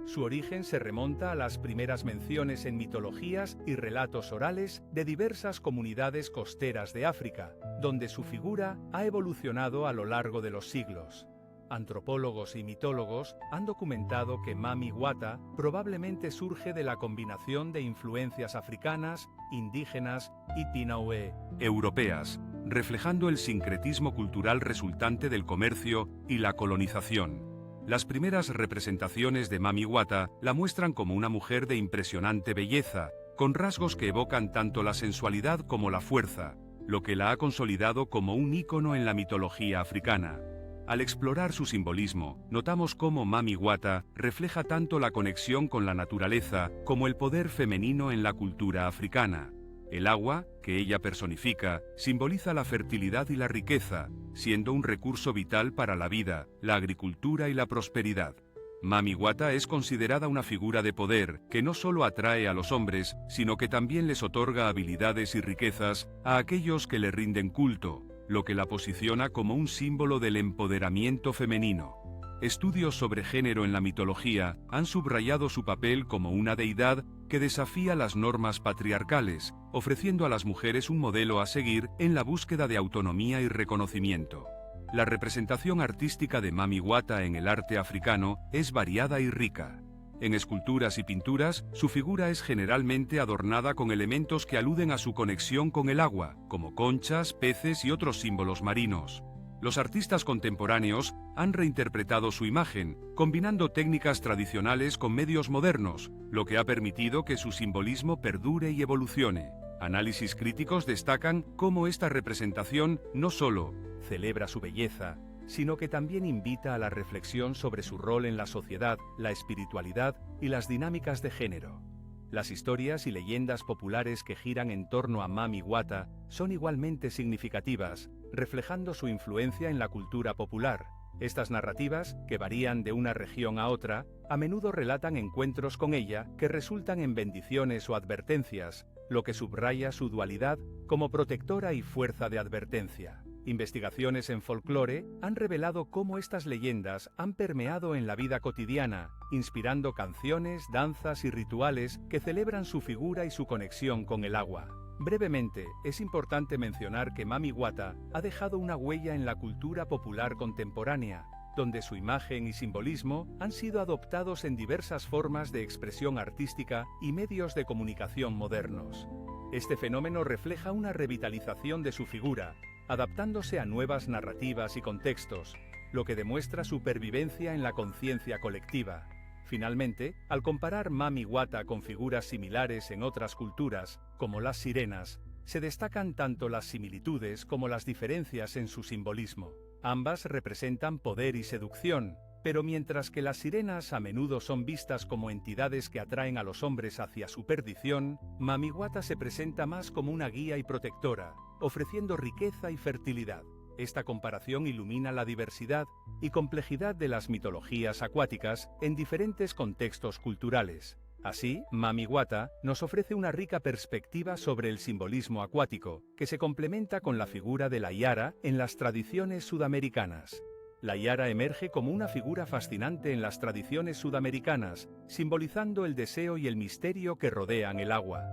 Su origen se remonta a las primeras menciones en mitologías y relatos orales de diversas comunidades costeras de África, donde su figura ha evolucionado a lo largo de los siglos. Antropólogos y mitólogos han documentado que Mami Wata probablemente surge de la combinación de influencias africanas, indígenas y pinaue europeas, reflejando el sincretismo cultural resultante del comercio y la colonización. Las primeras representaciones de Mami Wata la muestran como una mujer de impresionante belleza, con rasgos que evocan tanto la sensualidad como la fuerza, lo que la ha consolidado como un ícono en la mitología africana. Al explorar su simbolismo, notamos cómo Mami Wata refleja tanto la conexión con la naturaleza como el poder femenino en la cultura africana. El agua, que ella personifica, simboliza la fertilidad y la riqueza, siendo un recurso vital para la vida, la agricultura y la prosperidad. Mami Wata es considerada una figura de poder que no solo atrae a los hombres, sino que también les otorga habilidades y riquezas a aquellos que le rinden culto, lo que la posiciona como un símbolo del empoderamiento femenino. Estudios sobre género en la mitología han subrayado su papel como una deidad que desafía las normas patriarcales, ofreciendo a las mujeres un modelo a seguir en la búsqueda de autonomía y reconocimiento. La representación artística de Mami Wata en el arte africano es variada y rica. En esculturas y pinturas, su figura es generalmente adornada con elementos que aluden a su conexión con el agua, como conchas, peces y otros símbolos marinos. Los artistas contemporáneos han reinterpretado su imagen, combinando técnicas tradicionales con medios modernos, lo que ha permitido que su simbolismo perdure y evolucione. Análisis críticos destacan cómo esta representación no solo celebra su belleza, sino que también invita a la reflexión sobre su rol en la sociedad, la espiritualidad y las dinámicas de género. Las historias y leyendas populares que giran en torno a Mami Wata son igualmente significativas, reflejando su influencia en la cultura popular. Estas narrativas, que varían de una región a otra, a menudo relatan encuentros con ella que resultan en bendiciones o advertencias, lo que subraya su dualidad como protectora y fuerza de advertencia. Investigaciones en folclore han revelado cómo estas leyendas han permeado en la vida cotidiana, inspirando canciones, danzas y rituales que celebran su figura y su conexión con el agua. Brevemente, es importante mencionar que Mami Wata ha dejado una huella en la cultura popular contemporánea, donde su imagen y simbolismo han sido adoptados en diversas formas de expresión artística y medios de comunicación modernos. Este fenómeno refleja una revitalización de su figura, adaptándose a nuevas narrativas y contextos, lo que demuestra su pervivencia en la conciencia colectiva. Finalmente, al comparar Mami Wata con figuras similares en otras culturas, como las sirenas, se destacan tanto las similitudes como las diferencias en su simbolismo. Ambas representan poder y seducción, pero mientras que las sirenas a menudo son vistas como entidades que atraen a los hombres hacia su perdición, Mami Wata se presenta más como una guía y protectora, ofreciendo riqueza y fertilidad. Esta comparación ilumina la diversidad y complejidad de las mitologías acuáticas en diferentes contextos culturales. Así, Mami Wata nos ofrece una rica perspectiva sobre el simbolismo acuático, que se complementa con la figura de la Yara en las tradiciones sudamericanas. La Yara emerge como una figura fascinante en las tradiciones sudamericanas, simbolizando el deseo y el misterio que rodean el agua.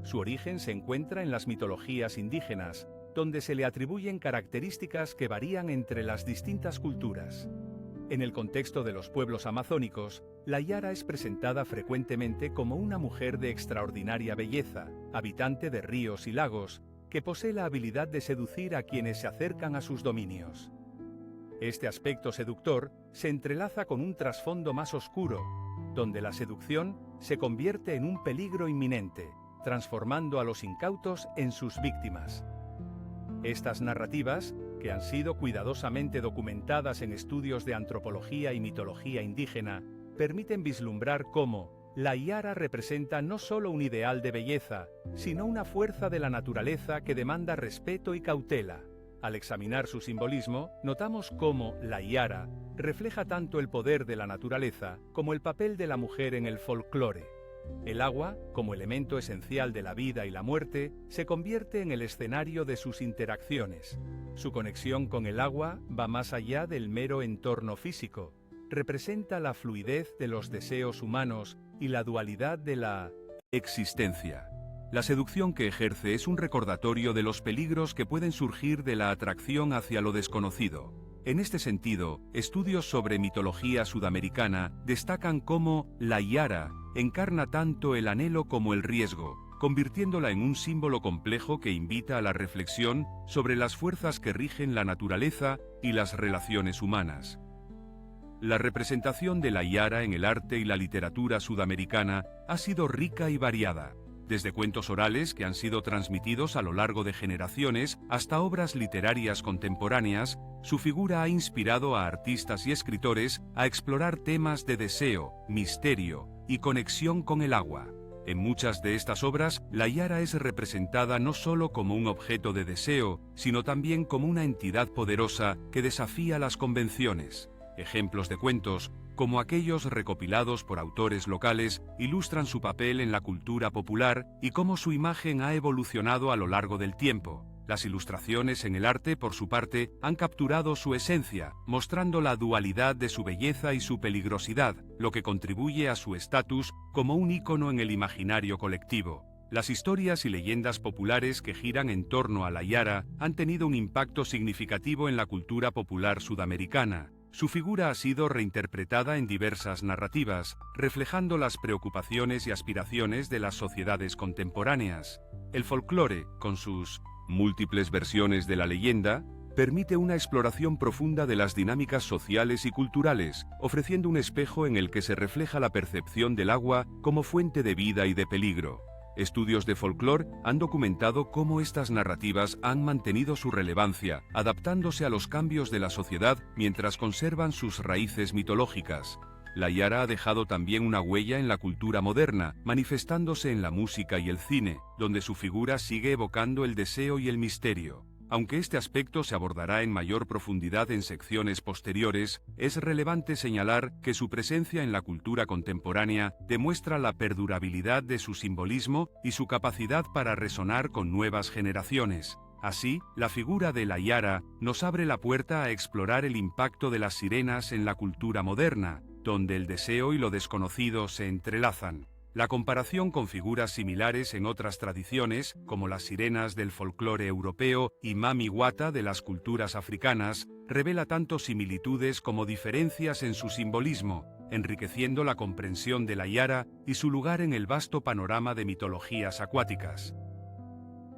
Su origen se encuentra en las mitologías indígenas, donde se le atribuyen características que varían entre las distintas culturas. En el contexto de los pueblos amazónicos, la Yara es presentada frecuentemente como una mujer de extraordinaria belleza, habitante de ríos y lagos, que posee la habilidad de seducir a quienes se acercan a sus dominios. Este aspecto seductor se entrelaza con un trasfondo más oscuro, donde la seducción se convierte en un peligro inminente, transformando a los incautos en sus víctimas. Estas narrativas, que han sido cuidadosamente documentadas en estudios de antropología y mitología indígena, permiten vislumbrar cómo la Yara representa no solo un ideal de belleza, sino una fuerza de la naturaleza que demanda respeto y cautela. Al examinar su simbolismo, notamos cómo la Yara refleja tanto el poder de la naturaleza como el papel de la mujer en el folclore. El agua, como elemento esencial de la vida y la muerte, se convierte en el escenario de sus interacciones. Su conexión con el agua va más allá del mero entorno físico. Representa la fluidez de los deseos humanos y la dualidad de la existencia. La seducción que ejerce es un recordatorio de los peligros que pueden surgir de la atracción hacia lo desconocido. En este sentido, estudios sobre mitología sudamericana destacan cómo la Yara encarna tanto el anhelo como el riesgo, convirtiéndola en un símbolo complejo que invita a la reflexión sobre las fuerzas que rigen la naturaleza y las relaciones humanas. La representación de la Yara en el arte y la literatura sudamericana ha sido rica y variada. Desde cuentos orales que han sido transmitidos a lo largo de generaciones hasta obras literarias contemporáneas, su figura ha inspirado a artistas y escritores a explorar temas de deseo, misterio y conexión con el agua. En muchas de estas obras, la Yara es representada no solo como un objeto de deseo, sino también como una entidad poderosa que desafía las convenciones. Ejemplos de cuentos, como aquellos recopilados por autores locales, ilustran su papel en la cultura popular y cómo su imagen ha evolucionado a lo largo del tiempo. Las ilustraciones en el arte, por su parte, han capturado su esencia, mostrando la dualidad de su belleza y su peligrosidad, lo que contribuye a su estatus como un ícono en el imaginario colectivo. Las historias y leyendas populares que giran en torno a la Yara han tenido un impacto significativo en la cultura popular sudamericana. Su figura ha sido reinterpretada en diversas narrativas, reflejando las preocupaciones y aspiraciones de las sociedades contemporáneas. El folclore, con sus múltiples versiones de la leyenda, permite una exploración profunda de las dinámicas sociales y culturales, ofreciendo un espejo en el que se refleja la percepción del agua como fuente de vida y de peligro. Estudios de folclore han documentado cómo estas narrativas han mantenido su relevancia, adaptándose a los cambios de la sociedad mientras conservan sus raíces mitológicas. La Yara ha dejado también una huella en la cultura moderna, manifestándose en la música y el cine, donde su figura sigue evocando el deseo y el misterio. Aunque este aspecto se abordará en mayor profundidad en secciones posteriores, es relevante señalar que su presencia en la cultura contemporánea demuestra la perdurabilidad de su simbolismo y su capacidad para resonar con nuevas generaciones. Así, la figura de la Yara nos abre la puerta a explorar el impacto de las sirenas en la cultura moderna, donde el deseo y lo desconocido se entrelazan. La comparación con figuras similares en otras tradiciones, como las sirenas del folclore europeo y Mami Wata de las culturas africanas, revela tanto similitudes como diferencias en su simbolismo, enriqueciendo la comprensión de la Yara y su lugar en el vasto panorama de mitologías acuáticas.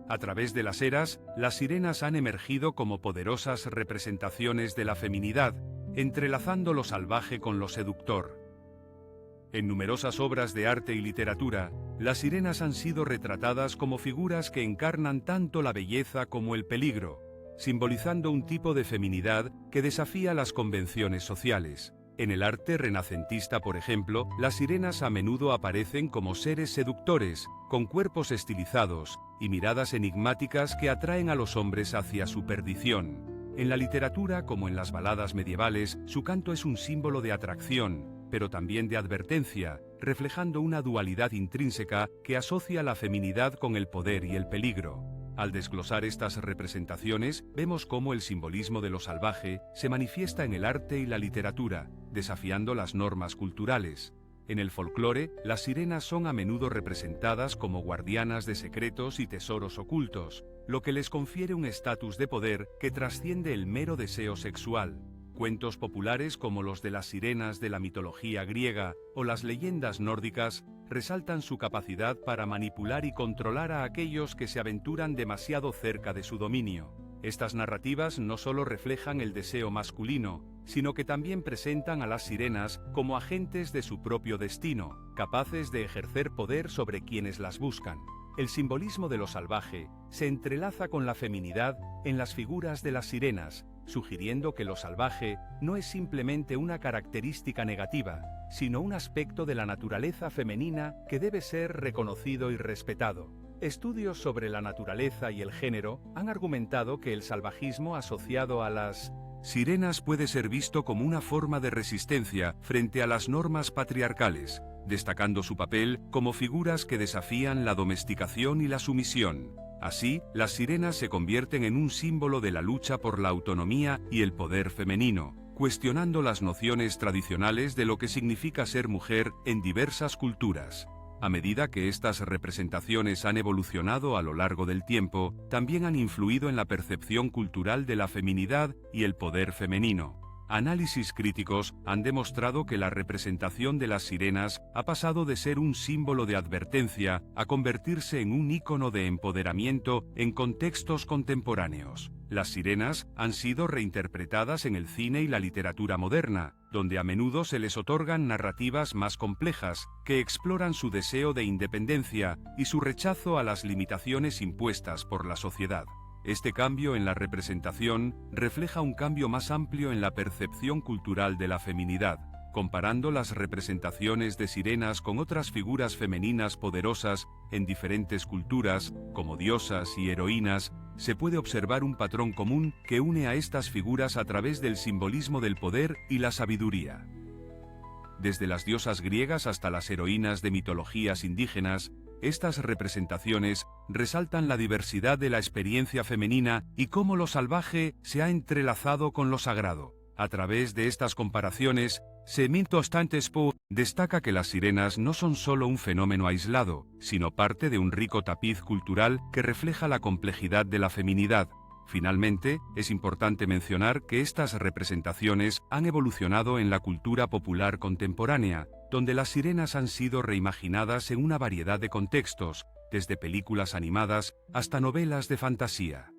A través de las eras, las sirenas han emergido como poderosas representaciones de la feminidad, entrelazando lo salvaje con lo seductor. En numerosas obras de arte y literatura, las sirenas han sido retratadas como figuras que encarnan tanto la belleza como el peligro, simbolizando un tipo de feminidad que desafía las convenciones sociales. En el arte renacentista, por ejemplo, las sirenas a menudo aparecen como seres seductores, con cuerpos estilizados y miradas enigmáticas que atraen a los hombres hacia su perdición. En la literatura, como en las baladas medievales, su canto es un símbolo de atracción, pero también de advertencia, reflejando una dualidad intrínseca que asocia la feminidad con el poder y el peligro. Al desglosar estas representaciones, vemos cómo el simbolismo de lo salvaje se manifiesta en el arte y la literatura, desafiando las normas culturales. En el folclore, las sirenas son a menudo representadas como guardianas de secretos y tesoros ocultos, lo que les confiere un estatus de poder que trasciende el mero deseo sexual. Cuentos populares como los de las sirenas de la mitología griega o las leyendas nórdicas resaltan su capacidad para manipular y controlar a aquellos que se aventuran demasiado cerca de su dominio. Estas narrativas no solo reflejan el deseo masculino, sino que también presentan a las sirenas como agentes de su propio destino, capaces de ejercer poder sobre quienes las buscan. El simbolismo de lo salvaje se entrelaza con la feminidad en las figuras de las sirenas, sugiriendo que lo salvaje no es simplemente una característica negativa, sino un aspecto de la naturaleza femenina que debe ser reconocido y respetado. Estudios sobre la naturaleza y el género han argumentado que el salvajismo asociado a las sirenas puede ser visto como una forma de resistencia frente a las normas patriarcales, destacando su papel como figuras que desafían la domesticación y la sumisión. Así, las sirenas se convierten en un símbolo de la lucha por la autonomía y el poder femenino, cuestionando las nociones tradicionales de lo que significa ser mujer en diversas culturas. A medida que estas representaciones han evolucionado a lo largo del tiempo, también han influido en la percepción cultural de la feminidad y el poder femenino. Análisis críticos han demostrado que la representación de las sirenas ha pasado de ser un símbolo de advertencia a convertirse en un ícono de empoderamiento en contextos contemporáneos. Las sirenas han sido reinterpretadas en el cine y la literatura moderna, donde a menudo se les otorgan narrativas más complejas, que exploran su deseo de independencia y su rechazo a las limitaciones impuestas por la sociedad. Este cambio en la representación refleja un cambio más amplio en la percepción cultural de la feminidad. Comparando las representaciones de sirenas con otras figuras femeninas poderosas en diferentes culturas, como diosas y heroínas, se puede observar un patrón común que une a estas figuras a través del simbolismo del poder y la sabiduría. Desde las diosas griegas hasta las heroínas de mitologías indígenas, estas representaciones resaltan la diversidad de la experiencia femenina y cómo lo salvaje se ha entrelazado con lo sagrado. A través de estas comparaciones, Seminto Stantespo destaca que las sirenas no son solo un fenómeno aislado, sino parte de un rico tapiz cultural que refleja la complejidad de la feminidad. Finalmente, es importante mencionar que estas representaciones han evolucionado en la cultura popular contemporánea, donde las sirenas han sido reimaginadas en una variedad de contextos, desde películas animadas hasta novelas de fantasía.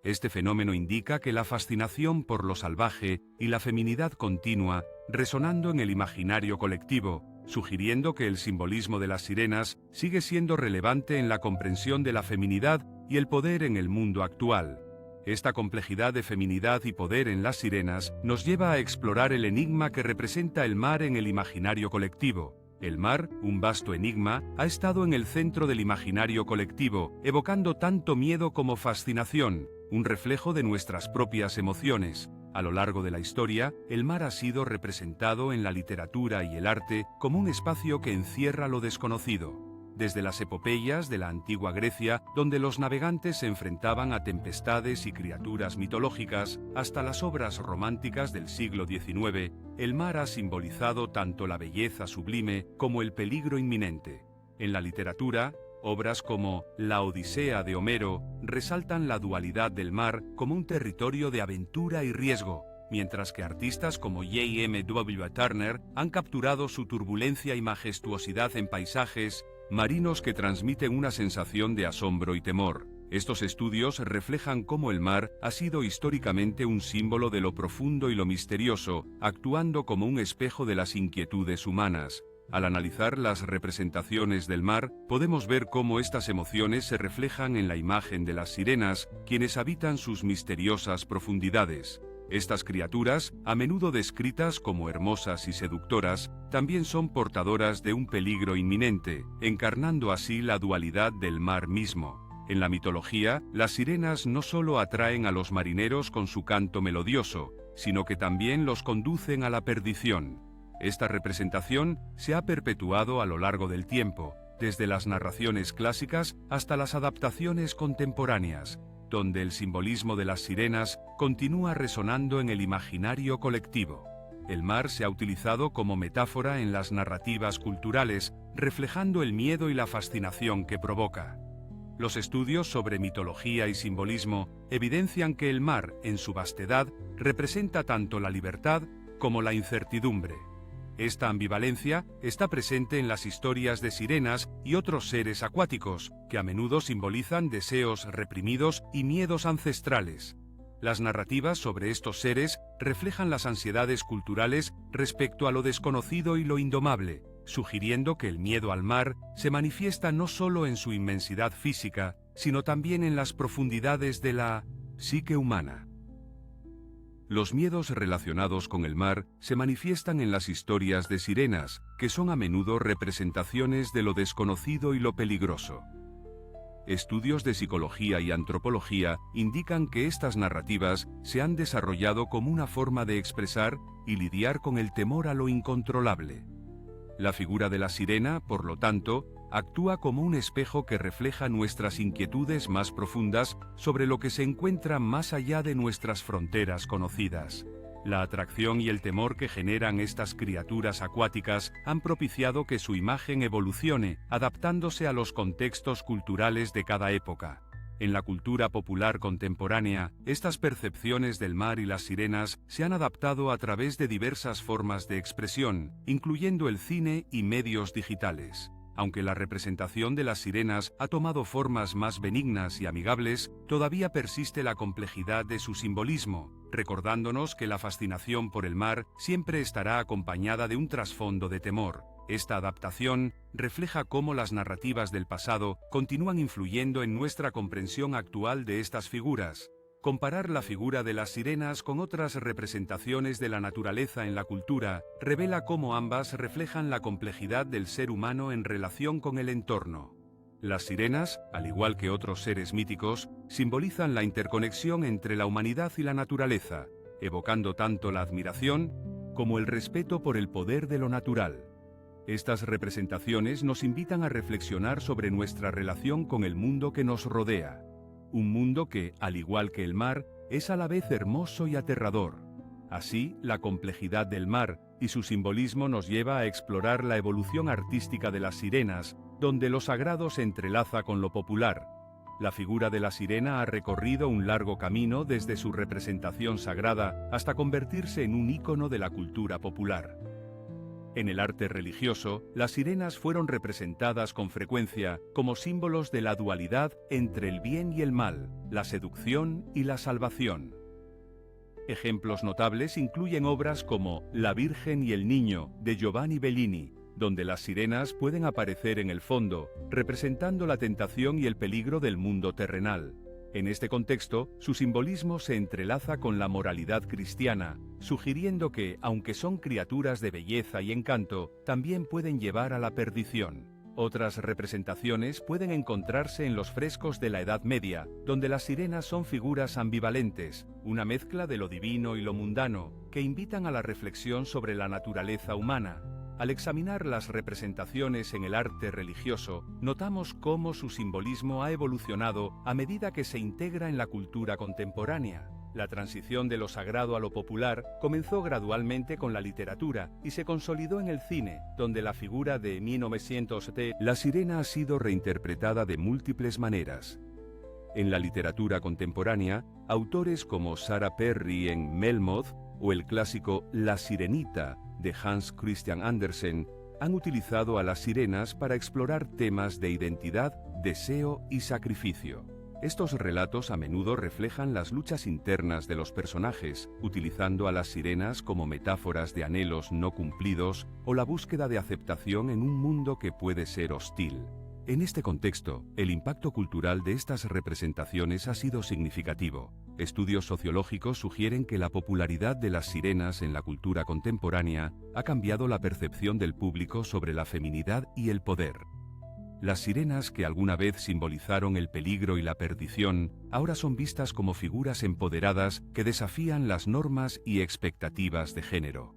Este fenómeno indica que la fascinación por lo salvaje y la feminidad continúa resonando en el imaginario colectivo, sugiriendo que el simbolismo de las sirenas sigue siendo relevante en la comprensión de la feminidad y el poder en el mundo actual. Esta complejidad de feminidad y poder en las sirenas nos lleva a explorar el enigma que representa el mar en el imaginario colectivo. El mar, un vasto enigma, ha estado en el centro del imaginario colectivo, evocando tanto miedo como fascinación, un reflejo de nuestras propias emociones. A lo largo de la historia, el mar ha sido representado en la literatura y el arte como un espacio que encierra lo desconocido. Desde las epopeyas de la antigua Grecia, donde los navegantes se enfrentaban a tempestades y criaturas mitológicas, hasta las obras románticas del siglo XIX, el mar ha simbolizado tanto la belleza sublime como el peligro inminente. En la literatura, obras como La Odisea de Homero resaltan la dualidad del mar como un territorio de aventura y riesgo, mientras que artistas como J.M.W. Turner han capturado su turbulencia y majestuosidad en paisajes marinos que transmiten una sensación de asombro y temor. Estos estudios reflejan cómo el mar ha sido históricamente un símbolo de lo profundo y lo misterioso, actuando como un espejo de las inquietudes humanas. Al analizar las representaciones del mar, podemos ver cómo estas emociones se reflejan en la imagen de las sirenas, quienes habitan sus misteriosas profundidades. Estas criaturas, a menudo descritas como hermosas y seductoras, también son portadoras de un peligro inminente, encarnando así la dualidad del mar mismo. En la mitología, las sirenas no solo atraen a los marineros con su canto melodioso, sino que también los conducen a la perdición. Esta representación se ha perpetuado a lo largo del tiempo, desde las narraciones clásicas hasta las adaptaciones contemporáneas, donde el simbolismo de las sirenas continúa resonando en el imaginario colectivo. El mar se ha utilizado como metáfora en las narrativas culturales, reflejando el miedo y la fascinación que provoca. Los estudios sobre mitología y simbolismo evidencian que el mar, en su vastedad, representa tanto la libertad como la incertidumbre. Esta ambivalencia está presente en las historias de sirenas y otros seres acuáticos, que a menudo simbolizan deseos reprimidos y miedos ancestrales. Las narrativas sobre estos seres reflejan las ansiedades culturales respecto a lo desconocido y lo indomable, sugiriendo que el miedo al mar se manifiesta no solo en su inmensidad física, sino también en las profundidades de la psique humana. Los miedos relacionados con el mar se manifiestan en las historias de sirenas, que son a menudo representaciones de lo desconocido y lo peligroso. Estudios de psicología y antropología indican que estas narrativas se han desarrollado como una forma de expresar y lidiar con el temor a lo incontrolable. La figura de la sirena, por lo tanto, actúa como un espejo que refleja nuestras inquietudes más profundas sobre lo que se encuentra más allá de nuestras fronteras conocidas. La atracción y el temor que generan estas criaturas acuáticas han propiciado que su imagen evolucione, adaptándose a los contextos culturales de cada época. En la cultura popular contemporánea, estas percepciones del mar y las sirenas se han adaptado a través de diversas formas de expresión, incluyendo el cine y medios digitales. Aunque la representación de las sirenas ha tomado formas más benignas y amigables, todavía persiste la complejidad de su simbolismo, recordándonos que la fascinación por el mar siempre estará acompañada de un trasfondo de temor. Esta adaptación refleja cómo las narrativas del pasado continúan influyendo en nuestra comprensión actual de estas figuras. Comparar la figura de las sirenas con otras representaciones de la naturaleza en la cultura revela cómo ambas reflejan la complejidad del ser humano en relación con el entorno. Las sirenas, al igual que otros seres míticos, simbolizan la interconexión entre la humanidad y la naturaleza, evocando tanto la admiración como el respeto por el poder de lo natural. Estas representaciones nos invitan a reflexionar sobre nuestra relación con el mundo que nos rodea. Un mundo que, al igual que el mar, es a la vez hermoso y aterrador. Así, la complejidad del mar y su simbolismo nos lleva a explorar la evolución artística de las sirenas, donde lo sagrado se entrelaza con lo popular. La figura de la sirena ha recorrido un largo camino desde su representación sagrada hasta convertirse en un ícono de la cultura popular. En el arte religioso, las sirenas fueron representadas con frecuencia como símbolos de la dualidad entre el bien y el mal, la seducción y la salvación. Ejemplos notables incluyen obras como La Virgen y el Niño, de Giovanni Bellini, donde las sirenas pueden aparecer en el fondo, representando la tentación y el peligro del mundo terrenal. En este contexto, su simbolismo se entrelaza con la moralidad cristiana, sugiriendo que, aunque son criaturas de belleza y encanto, también pueden llevar a la perdición. Otras representaciones pueden encontrarse en los frescos de la Edad Media, donde las sirenas son figuras ambivalentes, una mezcla de lo divino y lo mundano, que invitan a la reflexión sobre la naturaleza humana. Al examinar las representaciones en el arte religioso, notamos cómo su simbolismo ha evolucionado a medida que se integra en la cultura contemporánea. La transición de lo sagrado a lo popular comenzó gradualmente con la literatura y se consolidó en el cine, donde la figura de 1900 La sirena ha sido reinterpretada de múltiples maneras. En la literatura contemporánea, autores como Sarah Perry en Melmoth o el clásico La Sirenita de Hans Christian Andersen han utilizado a las sirenas para explorar temas de identidad, deseo y sacrificio. Estos relatos a menudo reflejan las luchas internas de los personajes, utilizando a las sirenas como metáforas de anhelos no cumplidos o la búsqueda de aceptación en un mundo que puede ser hostil. En este contexto, el impacto cultural de estas representaciones ha sido significativo. Estudios sociológicos sugieren que la popularidad de las sirenas en la cultura contemporánea ha cambiado la percepción del público sobre la feminidad y el poder. Las sirenas, que alguna vez simbolizaron el peligro y la perdición, ahora son vistas como figuras empoderadas que desafían las normas y expectativas de género.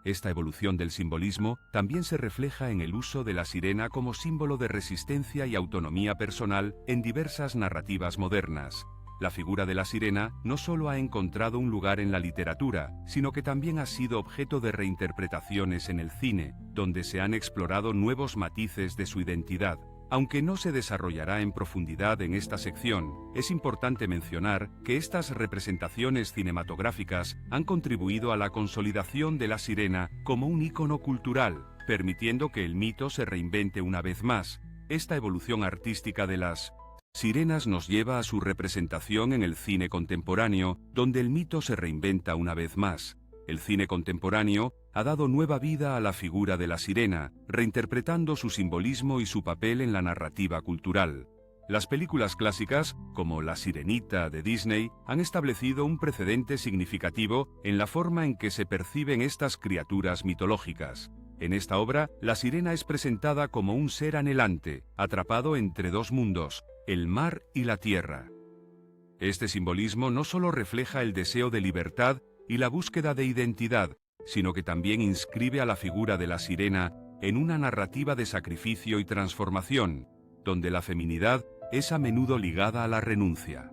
Esta evolución del simbolismo también se refleja en el uso de la sirena como símbolo de resistencia y autonomía personal en diversas narrativas modernas. La figura de la sirena no solo ha encontrado un lugar en la literatura, sino que también ha sido objeto de reinterpretaciones en el cine, donde se han explorado nuevos matices de su identidad. Aunque no se desarrollará en profundidad en esta sección, es importante mencionar que estas representaciones cinematográficas han contribuido a la consolidación de la sirena como un ícono cultural, permitiendo que el mito se reinvente una vez más. Esta evolución artística de las sirenas nos lleva a su representación en el cine contemporáneo, donde el mito se reinventa una vez más. El cine contemporáneo ha dado nueva vida a la figura de la sirena, reinterpretando su simbolismo y su papel en la narrativa cultural. Las películas clásicas, como La Sirenita de Disney, han establecido un precedente significativo en la forma en que se perciben estas criaturas mitológicas. En esta obra, la sirena es presentada como un ser anhelante, atrapado entre dos mundos, el mar y la tierra. Este simbolismo no solo refleja el deseo de libertad y la búsqueda de identidad, sino que también inscribe a la figura de la sirena en una narrativa de sacrificio y transformación, donde la feminidad es a menudo ligada a la renuncia.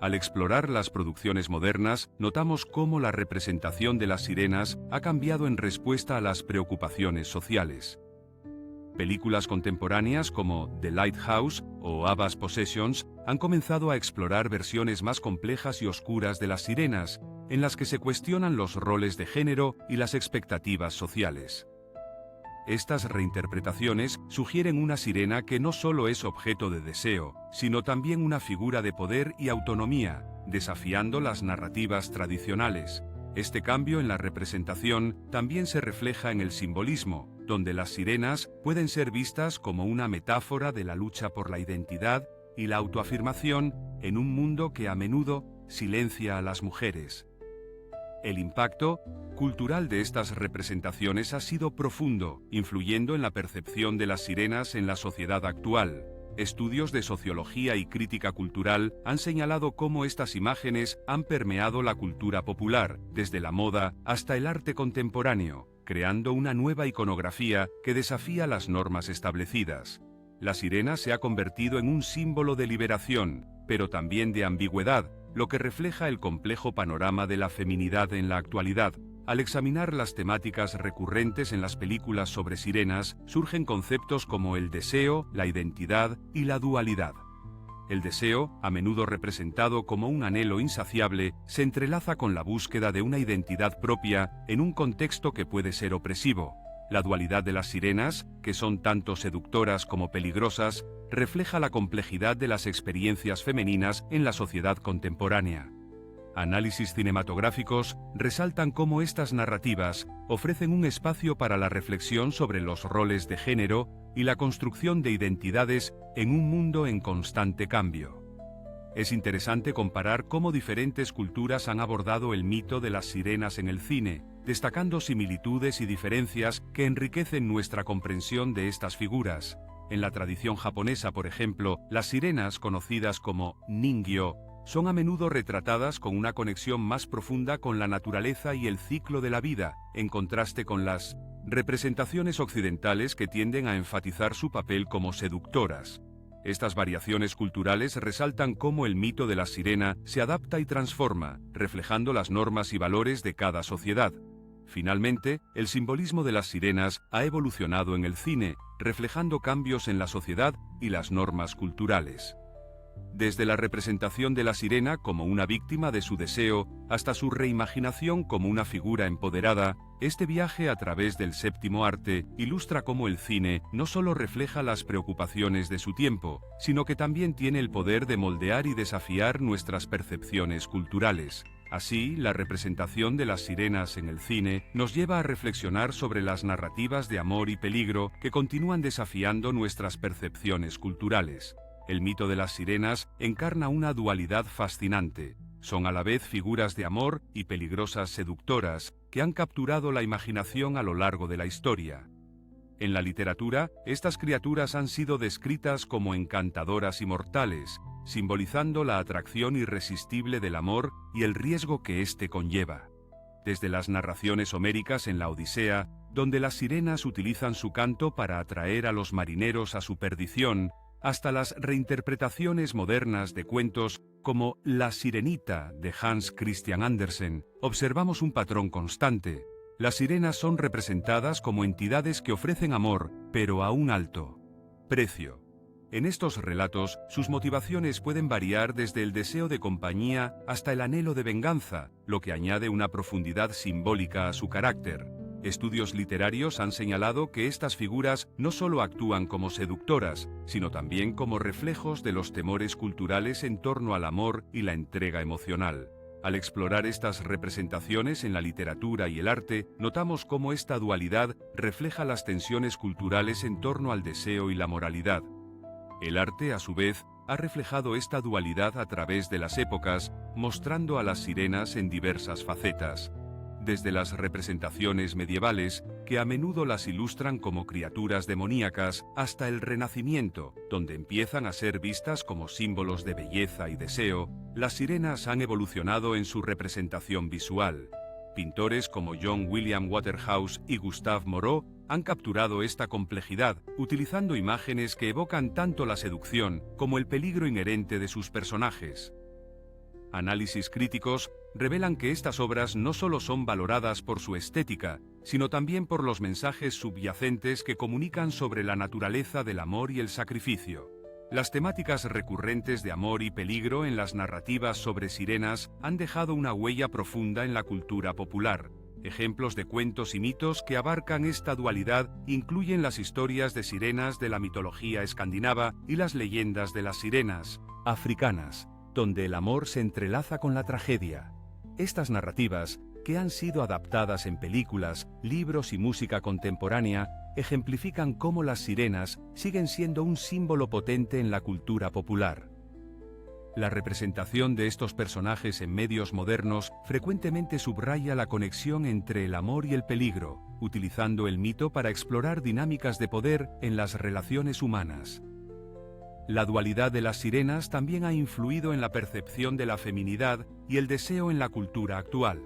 Al explorar las producciones modernas, notamos cómo la representación de las sirenas ha cambiado en respuesta a las preocupaciones sociales. Películas contemporáneas como The Lighthouse o Abba's Possessions han comenzado a explorar versiones más complejas y oscuras de las sirenas, en las que se cuestionan los roles de género y las expectativas sociales. Estas reinterpretaciones sugieren una sirena que no solo es objeto de deseo, sino también una figura de poder y autonomía, desafiando las narrativas tradicionales. Este cambio en la representación también se refleja en el simbolismo, donde las sirenas pueden ser vistas como una metáfora de la lucha por la identidad y la autoafirmación en un mundo que a menudo silencia a las mujeres. El impacto cultural de estas representaciones ha sido profundo, influyendo en la percepción de las sirenas en la sociedad actual. Estudios de sociología y crítica cultural han señalado cómo estas imágenes han permeado la cultura popular, desde la moda hasta el arte contemporáneo, creando una nueva iconografía que desafía las normas establecidas. La sirena se ha convertido en un símbolo de liberación, pero también de ambigüedad, lo que refleja el complejo panorama de la feminidad en la actualidad. Al examinar las temáticas recurrentes en las películas sobre sirenas, surgen conceptos como el deseo, la identidad y la dualidad. El deseo, a menudo representado como un anhelo insaciable, se entrelaza con la búsqueda de una identidad propia en un contexto que puede ser opresivo. La dualidad de las sirenas, que son tanto seductoras como peligrosas, refleja la complejidad de las experiencias femeninas en la sociedad contemporánea. Análisis cinematográficos resaltan cómo estas narrativas ofrecen un espacio para la reflexión sobre los roles de género y la construcción de identidades en un mundo en constante cambio. Es interesante comparar cómo diferentes culturas han abordado el mito de las sirenas en el cine, destacando similitudes y diferencias que enriquecen nuestra comprensión de estas figuras. En la tradición japonesa, por ejemplo, las sirenas, conocidas como ningyo, son a menudo retratadas con una conexión más profunda con la naturaleza y el ciclo de la vida, en contraste con las representaciones occidentales que tienden a enfatizar su papel como seductoras. Estas variaciones culturales resaltan cómo el mito de la sirena se adapta y transforma, reflejando las normas y valores de cada sociedad. Finalmente, el simbolismo de las sirenas ha evolucionado en el cine, reflejando cambios en la sociedad y las normas culturales. Desde la representación de la sirena como una víctima de su deseo hasta su reimaginación como una figura empoderada, este viaje a través del séptimo arte ilustra cómo el cine no solo refleja las preocupaciones de su tiempo, sino que también tiene el poder de moldear y desafiar nuestras percepciones culturales. Así, la representación de las sirenas en el cine nos lleva a reflexionar sobre las narrativas de amor y peligro que continúan desafiando nuestras percepciones culturales. El mito de las sirenas encarna una dualidad fascinante. Son a la vez figuras de amor y peligrosas seductoras que han capturado la imaginación a lo largo de la historia. En la literatura, estas criaturas han sido descritas como encantadoras y mortales, simbolizando la atracción irresistible del amor y el riesgo que éste conlleva. Desde las narraciones homéricas en la Odisea, donde las sirenas utilizan su canto para atraer a los marineros a su perdición, hasta las reinterpretaciones modernas de cuentos como La Sirenita de Hans Christian Andersen, observamos un patrón constante. Las sirenas son representadas como entidades que ofrecen amor, pero a un alto precio. En estos relatos, sus motivaciones pueden variar desde el deseo de compañía hasta el anhelo de venganza, lo que añade una profundidad simbólica a su carácter. Estudios literarios han señalado que estas figuras no solo actúan como seductoras, sino también como reflejos de los temores culturales en torno al amor y la entrega emocional. Al explorar estas representaciones en la literatura y el arte, notamos cómo esta dualidad refleja las tensiones culturales en torno al deseo y la moralidad. El arte, a su vez, ha reflejado esta dualidad a través de las épocas, mostrando a las sirenas en diversas facetas. Desde las representaciones medievales, que a menudo las ilustran como criaturas demoníacas, hasta el Renacimiento, donde empiezan a ser vistas como símbolos de belleza y deseo, las sirenas han evolucionado en su representación visual. Pintores como John William Waterhouse y Gustave Moreau han capturado esta complejidad, utilizando imágenes que evocan tanto la seducción como el peligro inherente de sus personajes. Análisis críticos revelan que estas obras no solo son valoradas por su estética, sino también por los mensajes subyacentes que comunican sobre la naturaleza del amor y el sacrificio. Las temáticas recurrentes de amor y peligro en las narrativas sobre sirenas han dejado una huella profunda en la cultura popular. Ejemplos de cuentos y mitos que abarcan esta dualidad incluyen las historias de sirenas de la mitología escandinava y las leyendas de las sirenas africanas, donde el amor se entrelaza con la tragedia. Estas narrativas, que han sido adaptadas en películas, libros y música contemporánea, ejemplifican cómo las sirenas siguen siendo un símbolo potente en la cultura popular. La representación de estos personajes en medios modernos frecuentemente subraya la conexión entre el amor y el peligro, utilizando el mito para explorar dinámicas de poder en las relaciones humanas. La dualidad de las sirenas también ha influido en la percepción de la feminidad y el deseo en la cultura actual.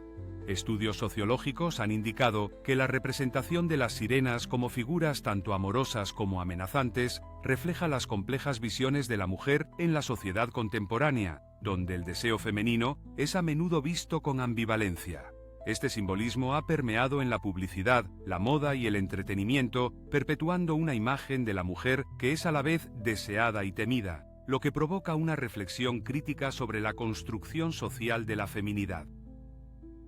Estudios sociológicos han indicado que la representación de las sirenas como figuras tanto amorosas como amenazantes refleja las complejas visiones de la mujer en la sociedad contemporánea, donde el deseo femenino es a menudo visto con ambivalencia. Este simbolismo ha permeado en la publicidad, la moda y el entretenimiento, perpetuando una imagen de la mujer que es a la vez deseada y temida, lo que provoca una reflexión crítica sobre la construcción social de la feminidad.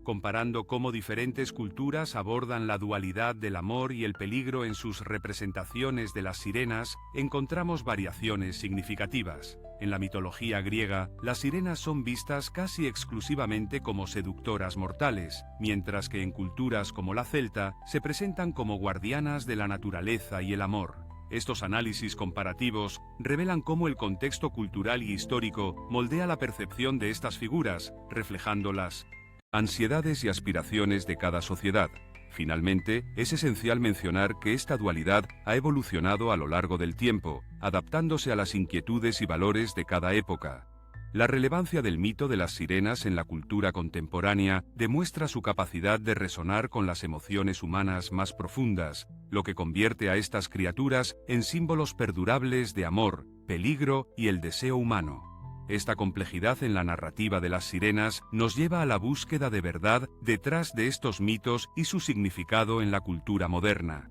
Comparando cómo diferentes culturas abordan la dualidad del amor y el peligro en sus representaciones de las sirenas, encontramos variaciones significativas. En la mitología griega, las sirenas son vistas casi exclusivamente como seductoras mortales, mientras que en culturas como la celta se presentan como guardianas de la naturaleza y el amor. Estos análisis comparativos revelan cómo el contexto cultural y histórico moldea la percepción de estas figuras, reflejándolas ansiedades y aspiraciones de cada sociedad. Finalmente, es esencial mencionar que esta dualidad ha evolucionado a lo largo del tiempo, adaptándose a las inquietudes y valores de cada época. La relevancia del mito de las sirenas en la cultura contemporánea demuestra su capacidad de resonar con las emociones humanas más profundas, lo que convierte a estas criaturas en símbolos perdurables de amor, peligro y el deseo humano. Esta complejidad en la narrativa de las sirenas nos lleva a la búsqueda de verdad detrás de estos mitos y su significado en la cultura moderna.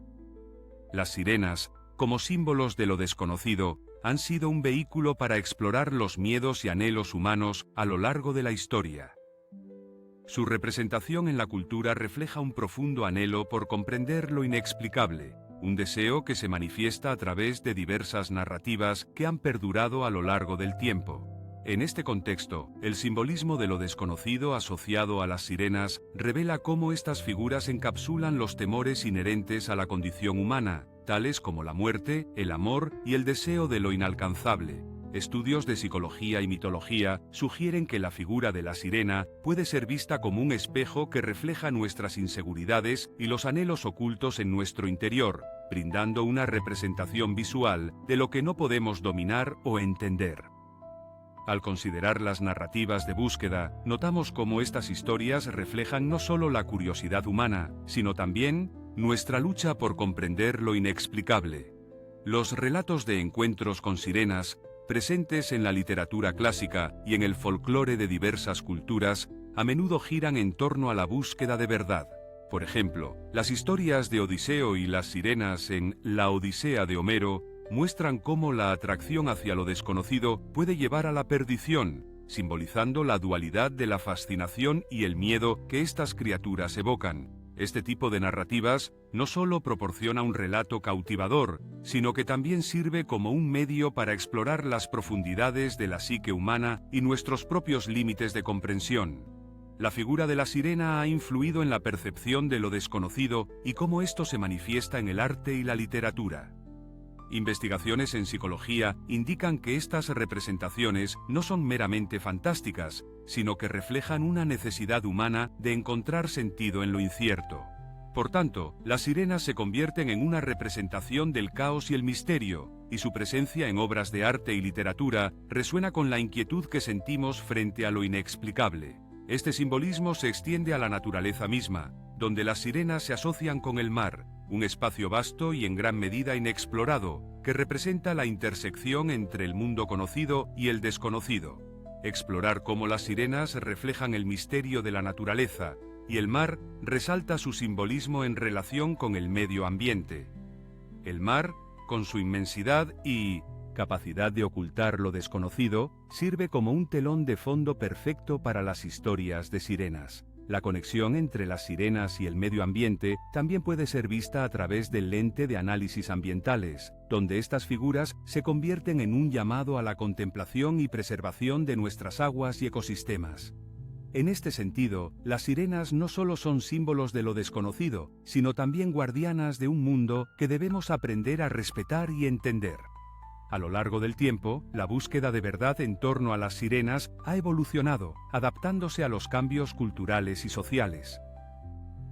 Las sirenas, como símbolos de lo desconocido, han sido un vehículo para explorar los miedos y anhelos humanos a lo largo de la historia. Su representación en la cultura refleja un profundo anhelo por comprender lo inexplicable, un deseo que se manifiesta a través de diversas narrativas que han perdurado a lo largo del tiempo. En este contexto, el simbolismo de lo desconocido asociado a las sirenas revela cómo estas figuras encapsulan los temores inherentes a la condición humana, tales como la muerte, el amor y el deseo de lo inalcanzable. Estudios de psicología y mitología sugieren que la figura de la sirena puede ser vista como un espejo que refleja nuestras inseguridades y los anhelos ocultos en nuestro interior, brindando una representación visual de lo que no podemos dominar o entender. Al considerar las narrativas de búsqueda, notamos cómo estas historias reflejan no solo la curiosidad humana, sino también nuestra lucha por comprender lo inexplicable. Los relatos de encuentros con sirenas, presentes en la literatura clásica y en el folclore de diversas culturas, a menudo giran en torno a la búsqueda de verdad. Por ejemplo, las historias de Odiseo y las sirenas en La Odisea de Homero muestran cómo la atracción hacia lo desconocido puede llevar a la perdición, simbolizando la dualidad de la fascinación y el miedo que estas criaturas evocan. Este tipo de narrativas no solo proporciona un relato cautivador, sino que también sirve como un medio para explorar las profundidades de la psique humana y nuestros propios límites de comprensión. La figura de la sirena ha influido en la percepción de lo desconocido y cómo esto se manifiesta en el arte y la literatura. Investigaciones en psicología indican que estas representaciones no son meramente fantásticas, sino que reflejan una necesidad humana de encontrar sentido en lo incierto. Por tanto, las sirenas se convierten en una representación del caos y el misterio, y su presencia en obras de arte y literatura resuena con la inquietud que sentimos frente a lo inexplicable. Este simbolismo se extiende a la naturaleza misma, donde las sirenas se asocian con el mar, un espacio vasto y en gran medida inexplorado, que representa la intersección entre el mundo conocido y el desconocido. Explorar cómo las sirenas reflejan el misterio de la naturaleza, y el mar resalta su simbolismo en relación con el medio ambiente. El mar, con su inmensidad y capacidad de ocultar lo desconocido, sirve como un telón de fondo perfecto para las historias de sirenas. La conexión entre las sirenas y el medio ambiente también puede ser vista a través del lente de análisis ambientales, donde estas figuras se convierten en un llamado a la contemplación y preservación de nuestras aguas y ecosistemas. En este sentido, las sirenas no solo son símbolos de lo desconocido, sino también guardianas de un mundo que debemos aprender a respetar y entender. A lo largo del tiempo, la búsqueda de verdad en torno a las sirenas ha evolucionado, adaptándose a los cambios culturales y sociales.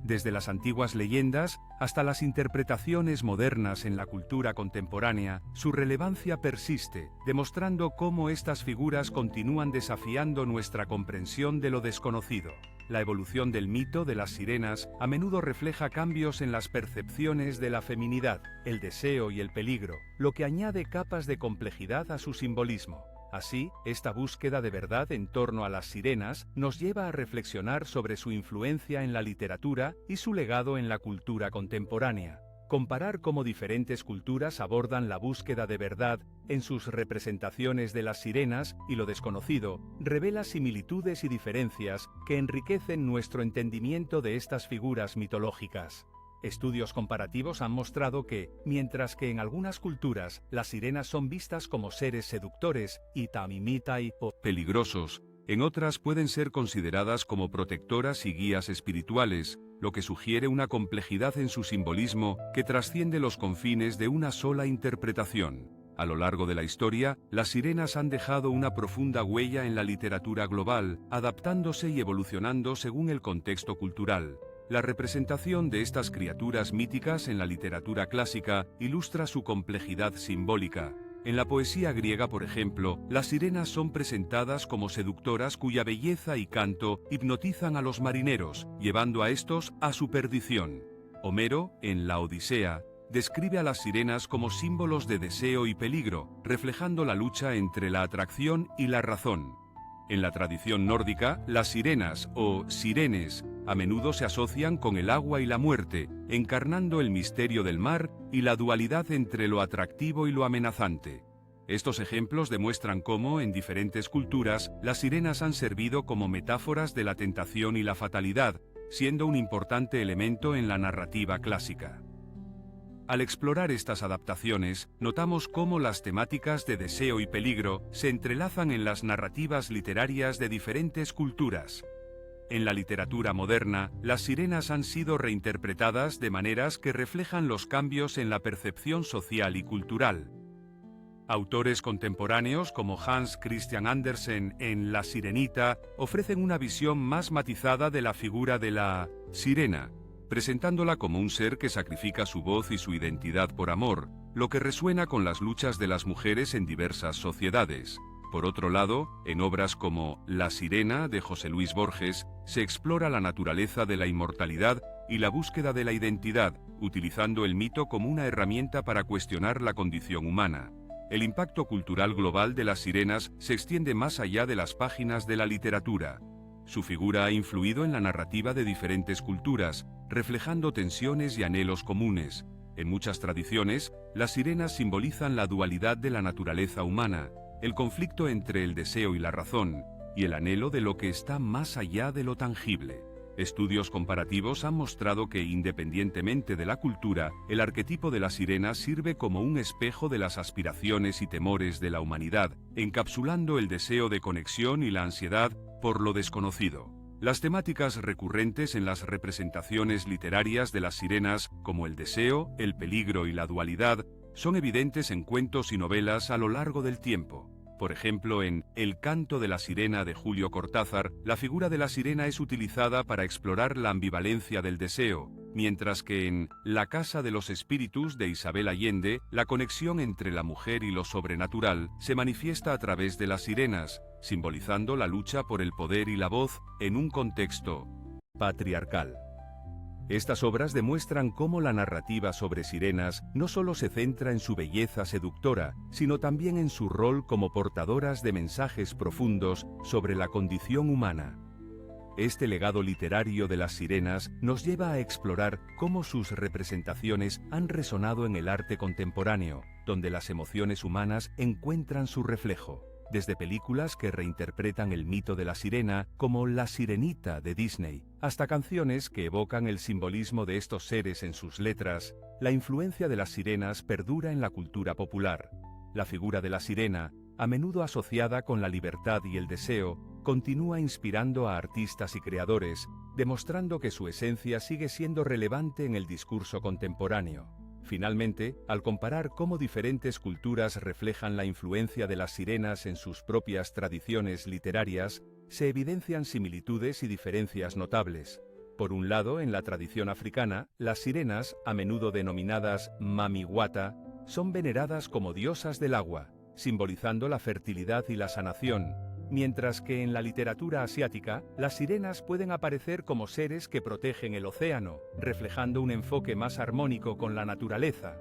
Desde las antiguas leyendas hasta las interpretaciones modernas en la cultura contemporánea, su relevancia persiste, demostrando cómo estas figuras continúan desafiando nuestra comprensión de lo desconocido. La evolución del mito de las sirenas a menudo refleja cambios en las percepciones de la feminidad, el deseo y el peligro, lo que añade capas de complejidad a su simbolismo. Así, esta búsqueda de verdad en torno a las sirenas nos lleva a reflexionar sobre su influencia en la literatura y su legado en la cultura contemporánea. Comparar cómo diferentes culturas abordan la búsqueda de verdad en sus representaciones de las sirenas y lo desconocido revela similitudes y diferencias que enriquecen nuestro entendimiento de estas figuras mitológicas. Estudios comparativos han mostrado que, mientras que en algunas culturas las sirenas son vistas como seres seductores, itamimitai o peligrosos, en otras pueden ser consideradas como protectoras y guías espirituales, lo que sugiere una complejidad en su simbolismo que trasciende los confines de una sola interpretación. A lo largo de la historia, las sirenas han dejado una profunda huella en la literatura global, adaptándose y evolucionando según el contexto cultural. La representación de estas criaturas míticas en la literatura clásica ilustra su complejidad simbólica. En la poesía griega, por ejemplo, las sirenas son presentadas como seductoras cuya belleza y canto hipnotizan a los marineros, llevando a estos a su perdición. Homero, en la Odisea, describe a las sirenas como símbolos de deseo y peligro, reflejando la lucha entre la atracción y la razón. En la tradición nórdica, las sirenas o sirenes a menudo se asocian con el agua y la muerte, encarnando el misterio del mar y la dualidad entre lo atractivo y lo amenazante. Estos ejemplos demuestran cómo, en diferentes culturas, las sirenas han servido como metáforas de la tentación y la fatalidad, siendo un importante elemento en la narrativa clásica. Al explorar estas adaptaciones, notamos cómo las temáticas de deseo y peligro se entrelazan en las narrativas literarias de diferentes culturas. En la literatura moderna, las sirenas han sido reinterpretadas de maneras que reflejan los cambios en la percepción social y cultural. Autores contemporáneos como Hans Christian Andersen en La Sirenita ofrecen una visión más matizada de la figura de la sirena, presentándola como un ser que sacrifica su voz y su identidad por amor, lo que resuena con las luchas de las mujeres en diversas sociedades. Por otro lado, en obras como La Sirena de José Luis Borges, se explora la naturaleza de la inmortalidad y la búsqueda de la identidad, utilizando el mito como una herramienta para cuestionar la condición humana. El impacto cultural global de las sirenas se extiende más allá de las páginas de la literatura. Su figura ha influido en la narrativa de diferentes culturas, reflejando tensiones y anhelos comunes. En muchas tradiciones, las sirenas simbolizan la dualidad de la naturaleza humana, el conflicto entre el deseo y la razón, y el anhelo de lo que está más allá de lo tangible. Estudios comparativos han mostrado que, independientemente de la cultura, el arquetipo de la sirena sirve como un espejo de las aspiraciones y temores de la humanidad, encapsulando el deseo de conexión y la ansiedad por lo desconocido. Las temáticas recurrentes en las representaciones literarias de las sirenas, como el deseo, el peligro y la dualidad, son evidentes en cuentos y novelas a lo largo del tiempo. Por ejemplo, en El canto de la sirena de Julio Cortázar, la figura de la sirena es utilizada para explorar la ambivalencia del deseo, mientras que en La casa de los espíritus de Isabel Allende, la conexión entre la mujer y lo sobrenatural se manifiesta a través de las sirenas, simbolizando la lucha por el poder y la voz en un contexto patriarcal. Estas obras demuestran cómo la narrativa sobre sirenas no solo se centra en su belleza seductora, sino también en su rol como portadoras de mensajes profundos sobre la condición humana. Este legado literario de las sirenas nos lleva a explorar cómo sus representaciones han resonado en el arte contemporáneo, donde las emociones humanas encuentran su reflejo. Desde películas que reinterpretan el mito de la sirena, como La Sirenita de Disney, hasta canciones que evocan el simbolismo de estos seres en sus letras, la influencia de las sirenas perdura en la cultura popular. La figura de la sirena, a menudo asociada con la libertad y el deseo, continúa inspirando a artistas y creadores, demostrando que su esencia sigue siendo relevante en el discurso contemporáneo. Finalmente, al comparar cómo diferentes culturas reflejan la influencia de las sirenas en sus propias tradiciones literarias, se evidencian similitudes y diferencias notables. Por un lado, en la tradición africana, las sirenas, a menudo denominadas mami-wata, son veneradas como diosas del agua, simbolizando la fertilidad y la sanación, mientras que en la literatura asiática, las sirenas pueden aparecer como seres que protegen el océano, reflejando un enfoque más armónico con la naturaleza.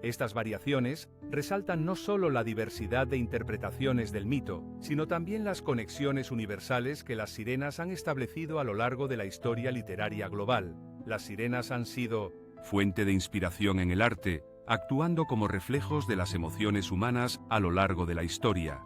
Estas variaciones resaltan no solo la diversidad de interpretaciones del mito, sino también las conexiones universales que las sirenas han establecido a lo largo de la historia literaria global. Las sirenas han sido fuente de inspiración en el arte, actuando como reflejos de las emociones humanas a lo largo de la historia.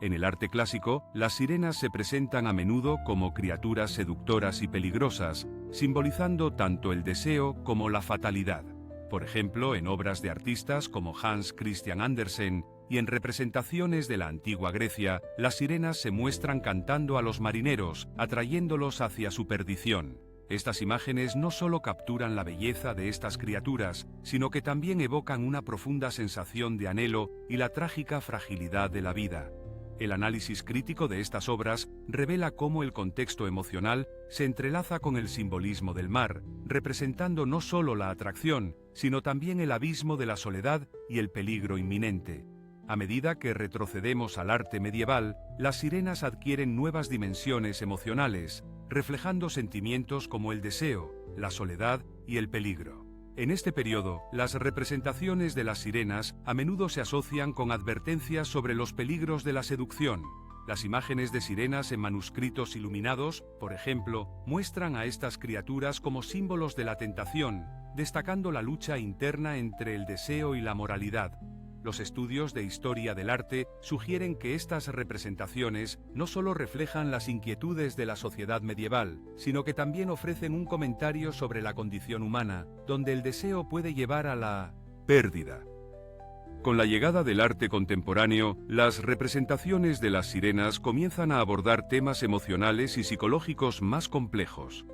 En el arte clásico, las sirenas se presentan a menudo como criaturas seductoras y peligrosas, simbolizando tanto el deseo como la fatalidad. Por ejemplo, en obras de artistas como Hans Christian Andersen y en representaciones de la antigua Grecia, las sirenas se muestran cantando a los marineros, atrayéndolos hacia su perdición. Estas imágenes no solo capturan la belleza de estas criaturas, sino que también evocan una profunda sensación de anhelo y la trágica fragilidad de la vida. El análisis crítico de estas obras revela cómo el contexto emocional se entrelaza con el simbolismo del mar, representando no solo la atracción, sino también el abismo de la soledad y el peligro inminente. A medida que retrocedemos al arte medieval, las sirenas adquieren nuevas dimensiones emocionales, reflejando sentimientos como el deseo, la soledad y el peligro. En este periodo, las representaciones de las sirenas a menudo se asocian con advertencias sobre los peligros de la seducción. Las imágenes de sirenas en manuscritos iluminados, por ejemplo, muestran a estas criaturas como símbolos de la tentación, destacando la lucha interna entre el deseo y la moralidad. Los estudios de historia del arte sugieren que estas representaciones no solo reflejan las inquietudes de la sociedad medieval, sino que también ofrecen un comentario sobre la condición humana, donde el deseo puede llevar a la pérdida. Con la llegada del arte contemporáneo, las representaciones de las sirenas comienzan a abordar temas emocionales y psicológicos más complejos.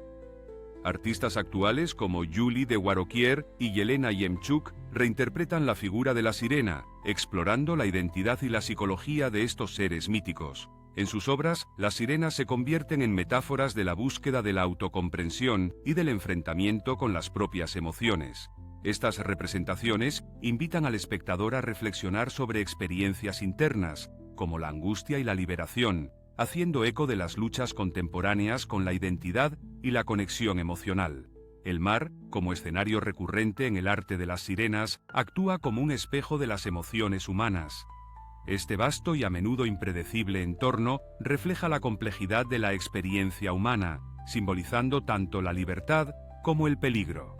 Artistas actuales como Julie de Waroquier y Yelena Yemchuk reinterpretan la figura de la sirena, explorando la identidad y la psicología de estos seres míticos. En sus obras, las sirenas se convierten en metáforas de la búsqueda de la autocomprensión y del enfrentamiento con las propias emociones. Estas representaciones invitan al espectador a reflexionar sobre experiencias internas, como la angustia y la liberación, haciendo eco de las luchas contemporáneas con la identidad y la conexión emocional. El mar, como escenario recurrente en el arte de las sirenas, actúa como un espejo de las emociones humanas. Este vasto y a menudo impredecible entorno refleja la complejidad de la experiencia humana, simbolizando tanto la libertad como el peligro.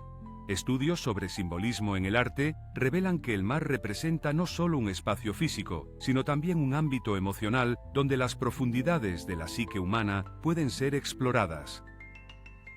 Estudios sobre simbolismo en el arte revelan que el mar representa no solo un espacio físico, sino también un ámbito emocional donde las profundidades de la psique humana pueden ser exploradas.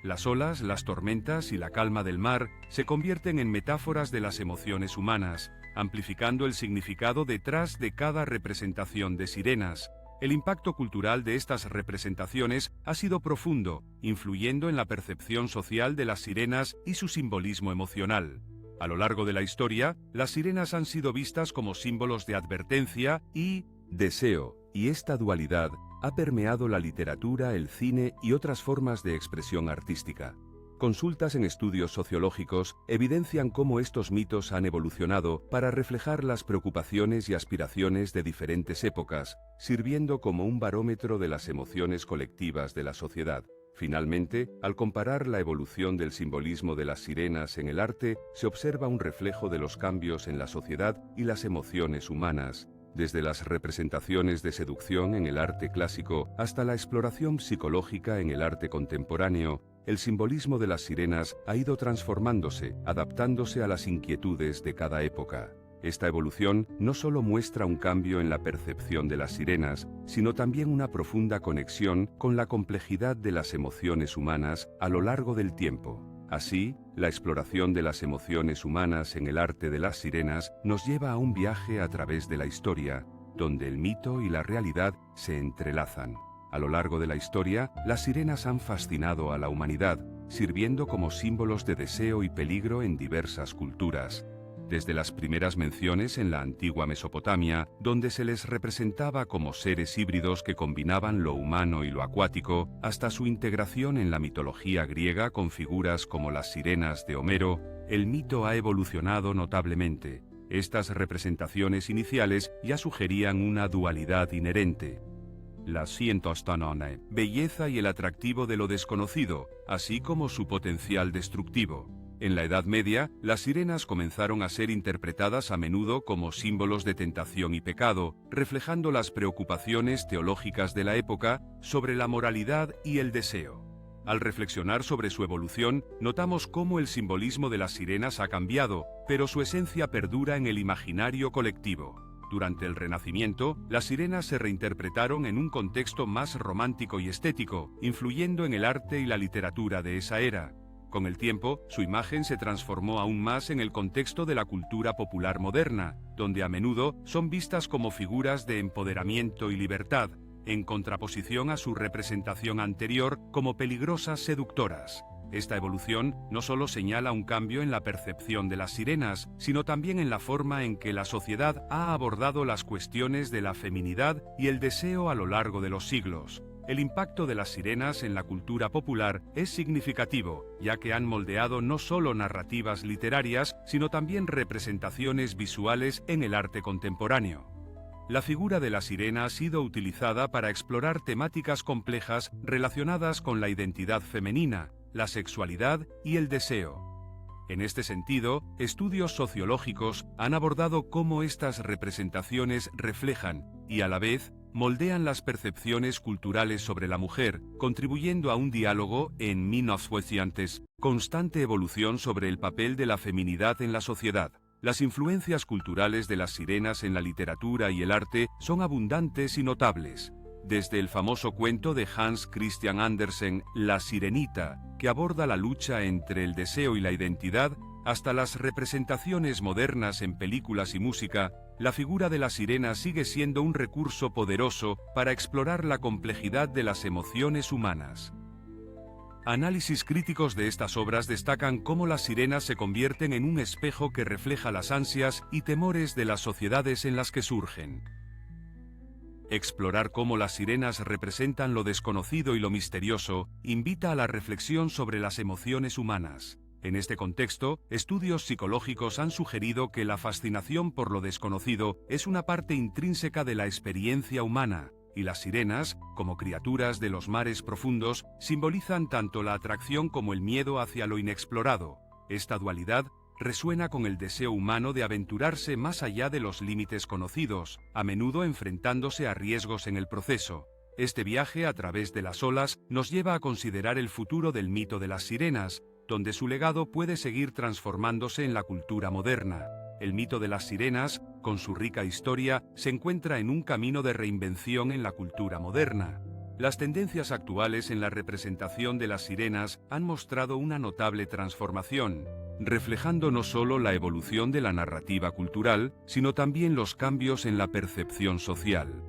Las olas, las tormentas y la calma del mar se convierten en metáforas de las emociones humanas, amplificando el significado detrás de cada representación de sirenas. El impacto cultural de estas representaciones ha sido profundo, influyendo en la percepción social de las sirenas y su simbolismo emocional. A lo largo de la historia, las sirenas han sido vistas como símbolos de advertencia y deseo, y esta dualidad ha permeado la literatura, el cine y otras formas de expresión artística. Consultas en estudios sociológicos evidencian cómo estos mitos han evolucionado para reflejar las preocupaciones y aspiraciones de diferentes épocas, sirviendo como un barómetro de las emociones colectivas de la sociedad. Finalmente, al comparar la evolución del simbolismo de las sirenas en el arte, se observa un reflejo de los cambios en la sociedad y las emociones humanas, desde las representaciones de seducción en el arte clásico hasta la exploración psicológica en el arte contemporáneo. El simbolismo de las sirenas ha ido transformándose, adaptándose a las inquietudes de cada época. Esta evolución no solo muestra un cambio en la percepción de las sirenas, sino también una profunda conexión con la complejidad de las emociones humanas a lo largo del tiempo. Así, la exploración de las emociones humanas en el arte de las sirenas nos lleva a un viaje a través de la historia, donde el mito y la realidad se entrelazan. A lo largo de la historia, las sirenas han fascinado a la humanidad, sirviendo como símbolos de deseo y peligro en diversas culturas. Desde las primeras menciones en la antigua Mesopotamia, donde se les representaba como seres híbridos que combinaban lo humano y lo acuático, hasta su integración en la mitología griega con figuras como las sirenas de Homero, el mito ha evolucionado notablemente. Estas representaciones iniciales ya sugerían una dualidad inherente. La sientostanone, belleza y el atractivo de lo desconocido, así como su potencial destructivo. En la Edad Media, las sirenas comenzaron a ser interpretadas a menudo como símbolos de tentación y pecado, reflejando las preocupaciones teológicas de la época sobre la moralidad y el deseo. Al reflexionar sobre su evolución, notamos cómo el simbolismo de las sirenas ha cambiado, pero su esencia perdura en el imaginario colectivo. Durante el Renacimiento, las sirenas se reinterpretaron en un contexto más romántico y estético, influyendo en el arte y la literatura de esa era. Con el tiempo, su imagen se transformó aún más en el contexto de la cultura popular moderna, donde a menudo son vistas como figuras de empoderamiento y libertad, en contraposición a su representación anterior como peligrosas seductoras. Esta evolución no solo señala un cambio en la percepción de las sirenas, sino también en la forma en que la sociedad ha abordado las cuestiones de la feminidad y el deseo a lo largo de los siglos. El impacto de las sirenas en la cultura popular es significativo, ya que han moldeado no solo narrativas literarias, sino también representaciones visuales en el arte contemporáneo. La figura de la sirena ha sido utilizada para explorar temáticas complejas relacionadas con la identidad femenina, la sexualidad y el deseo. En este sentido, estudios sociológicos han abordado cómo estas representaciones reflejan, y a la vez, moldean las percepciones culturales sobre la mujer, contribuyendo a un diálogo en constante evolución sobre el papel de la feminidad en la sociedad. Las influencias culturales de las sirenas en la literatura y el arte son abundantes y notables. Desde el famoso cuento de Hans Christian Andersen, La Sirenita, que aborda la lucha entre el deseo y la identidad, hasta las representaciones modernas en películas y música, la figura de la sirena sigue siendo un recurso poderoso para explorar la complejidad de las emociones humanas. Análisis críticos de estas obras destacan cómo las sirenas se convierten en un espejo que refleja las ansias y temores de las sociedades en las que surgen. Explorar cómo las sirenas representan lo desconocido y lo misterioso invita a la reflexión sobre las emociones humanas. En este contexto, estudios psicológicos han sugerido que la fascinación por lo desconocido es una parte intrínseca de la experiencia humana, y las sirenas, como criaturas de los mares profundos, simbolizan tanto la atracción como el miedo hacia lo inexplorado. Esta dualidad resuena con el deseo humano de aventurarse más allá de los límites conocidos, a menudo enfrentándose a riesgos en el proceso. Este viaje a través de las olas nos lleva a considerar el futuro del mito de las sirenas, donde su legado puede seguir transformándose en la cultura moderna. El mito de las sirenas, con su rica historia, se encuentra en un camino de reinvención en la cultura moderna. Las tendencias actuales en la representación de las sirenas han mostrado una notable transformación, reflejando no solo la evolución de la narrativa cultural, sino también los cambios en la percepción social.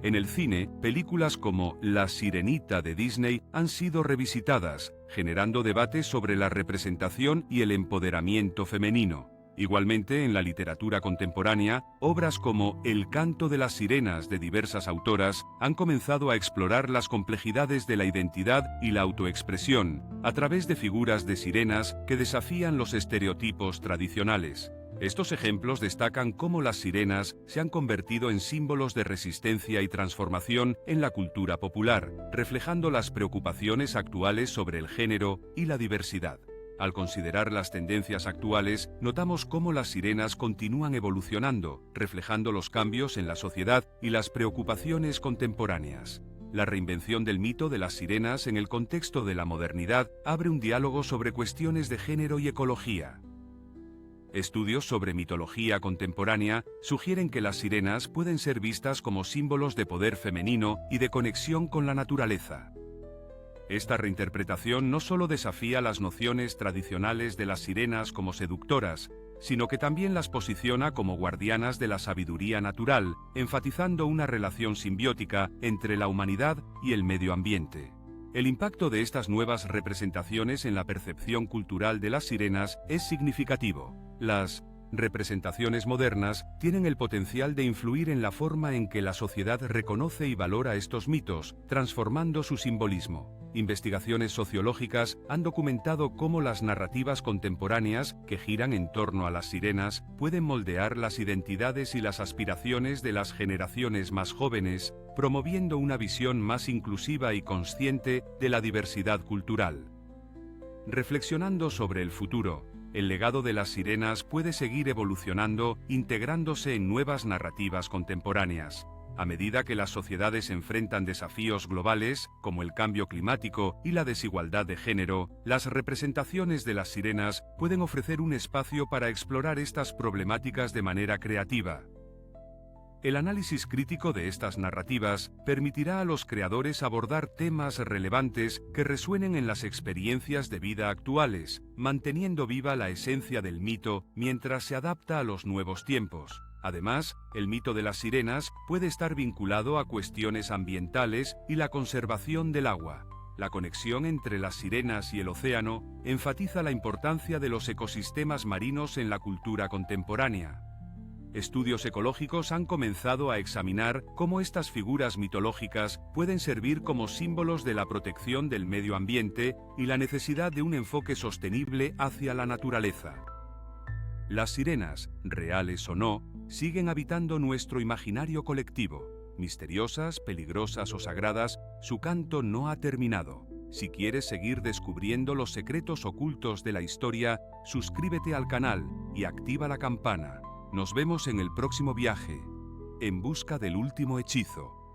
En el cine, películas como La Sirenita de Disney han sido revisitadas, generando debates sobre la representación y el empoderamiento femenino. Igualmente, en la literatura contemporánea, obras como El canto de las sirenas de diversas autoras han comenzado a explorar las complejidades de la identidad y la autoexpresión, a través de figuras de sirenas que desafían los estereotipos tradicionales. Estos ejemplos destacan cómo las sirenas se han convertido en símbolos de resistencia y transformación en la cultura popular, reflejando las preocupaciones actuales sobre el género y la diversidad. Al considerar las tendencias actuales, notamos cómo las sirenas continúan evolucionando, reflejando los cambios en la sociedad y las preocupaciones contemporáneas. La reinvención del mito de las sirenas en el contexto de la modernidad abre un diálogo sobre cuestiones de género y ecología. Estudios sobre mitología contemporánea sugieren que las sirenas pueden ser vistas como símbolos de poder femenino y de conexión con la naturaleza. Esta reinterpretación no solo desafía las nociones tradicionales de las sirenas como seductoras, sino que también las posiciona como guardianas de la sabiduría natural, enfatizando una relación simbiótica entre la humanidad y el medio ambiente. El impacto de estas nuevas representaciones en la percepción cultural de las sirenas es significativo. Las representaciones modernas tienen el potencial de influir en la forma en que la sociedad reconoce y valora estos mitos, transformando su simbolismo. Investigaciones sociológicas han documentado cómo las narrativas contemporáneas, que giran en torno a las sirenas, pueden moldear las identidades y las aspiraciones de las generaciones más jóvenes, promoviendo una visión más inclusiva y consciente de la diversidad cultural. Reflexionando sobre el futuro, el legado de las sirenas puede seguir evolucionando, integrándose en nuevas narrativas contemporáneas. A medida que las sociedades enfrentan desafíos globales, como el cambio climático y la desigualdad de género, las representaciones de las sirenas pueden ofrecer un espacio para explorar estas problemáticas de manera creativa. El análisis crítico de estas narrativas permitirá a los creadores abordar temas relevantes que resuenen en las experiencias de vida actuales, manteniendo viva la esencia del mito mientras se adapta a los nuevos tiempos. Además, el mito de las sirenas puede estar vinculado a cuestiones ambientales y la conservación del agua. La conexión entre las sirenas y el océano enfatiza la importancia de los ecosistemas marinos en la cultura contemporánea. Estudios ecológicos han comenzado a examinar cómo estas figuras mitológicas pueden servir como símbolos de la protección del medio ambiente y la necesidad de un enfoque sostenible hacia la naturaleza. Las sirenas, reales o no, siguen habitando nuestro imaginario colectivo. Misteriosas, peligrosas o sagradas, su canto no ha terminado. Si quieres seguir descubriendo los secretos ocultos de la historia, suscríbete al canal y activa la campana. Nos vemos en el próximo viaje, en busca del último hechizo.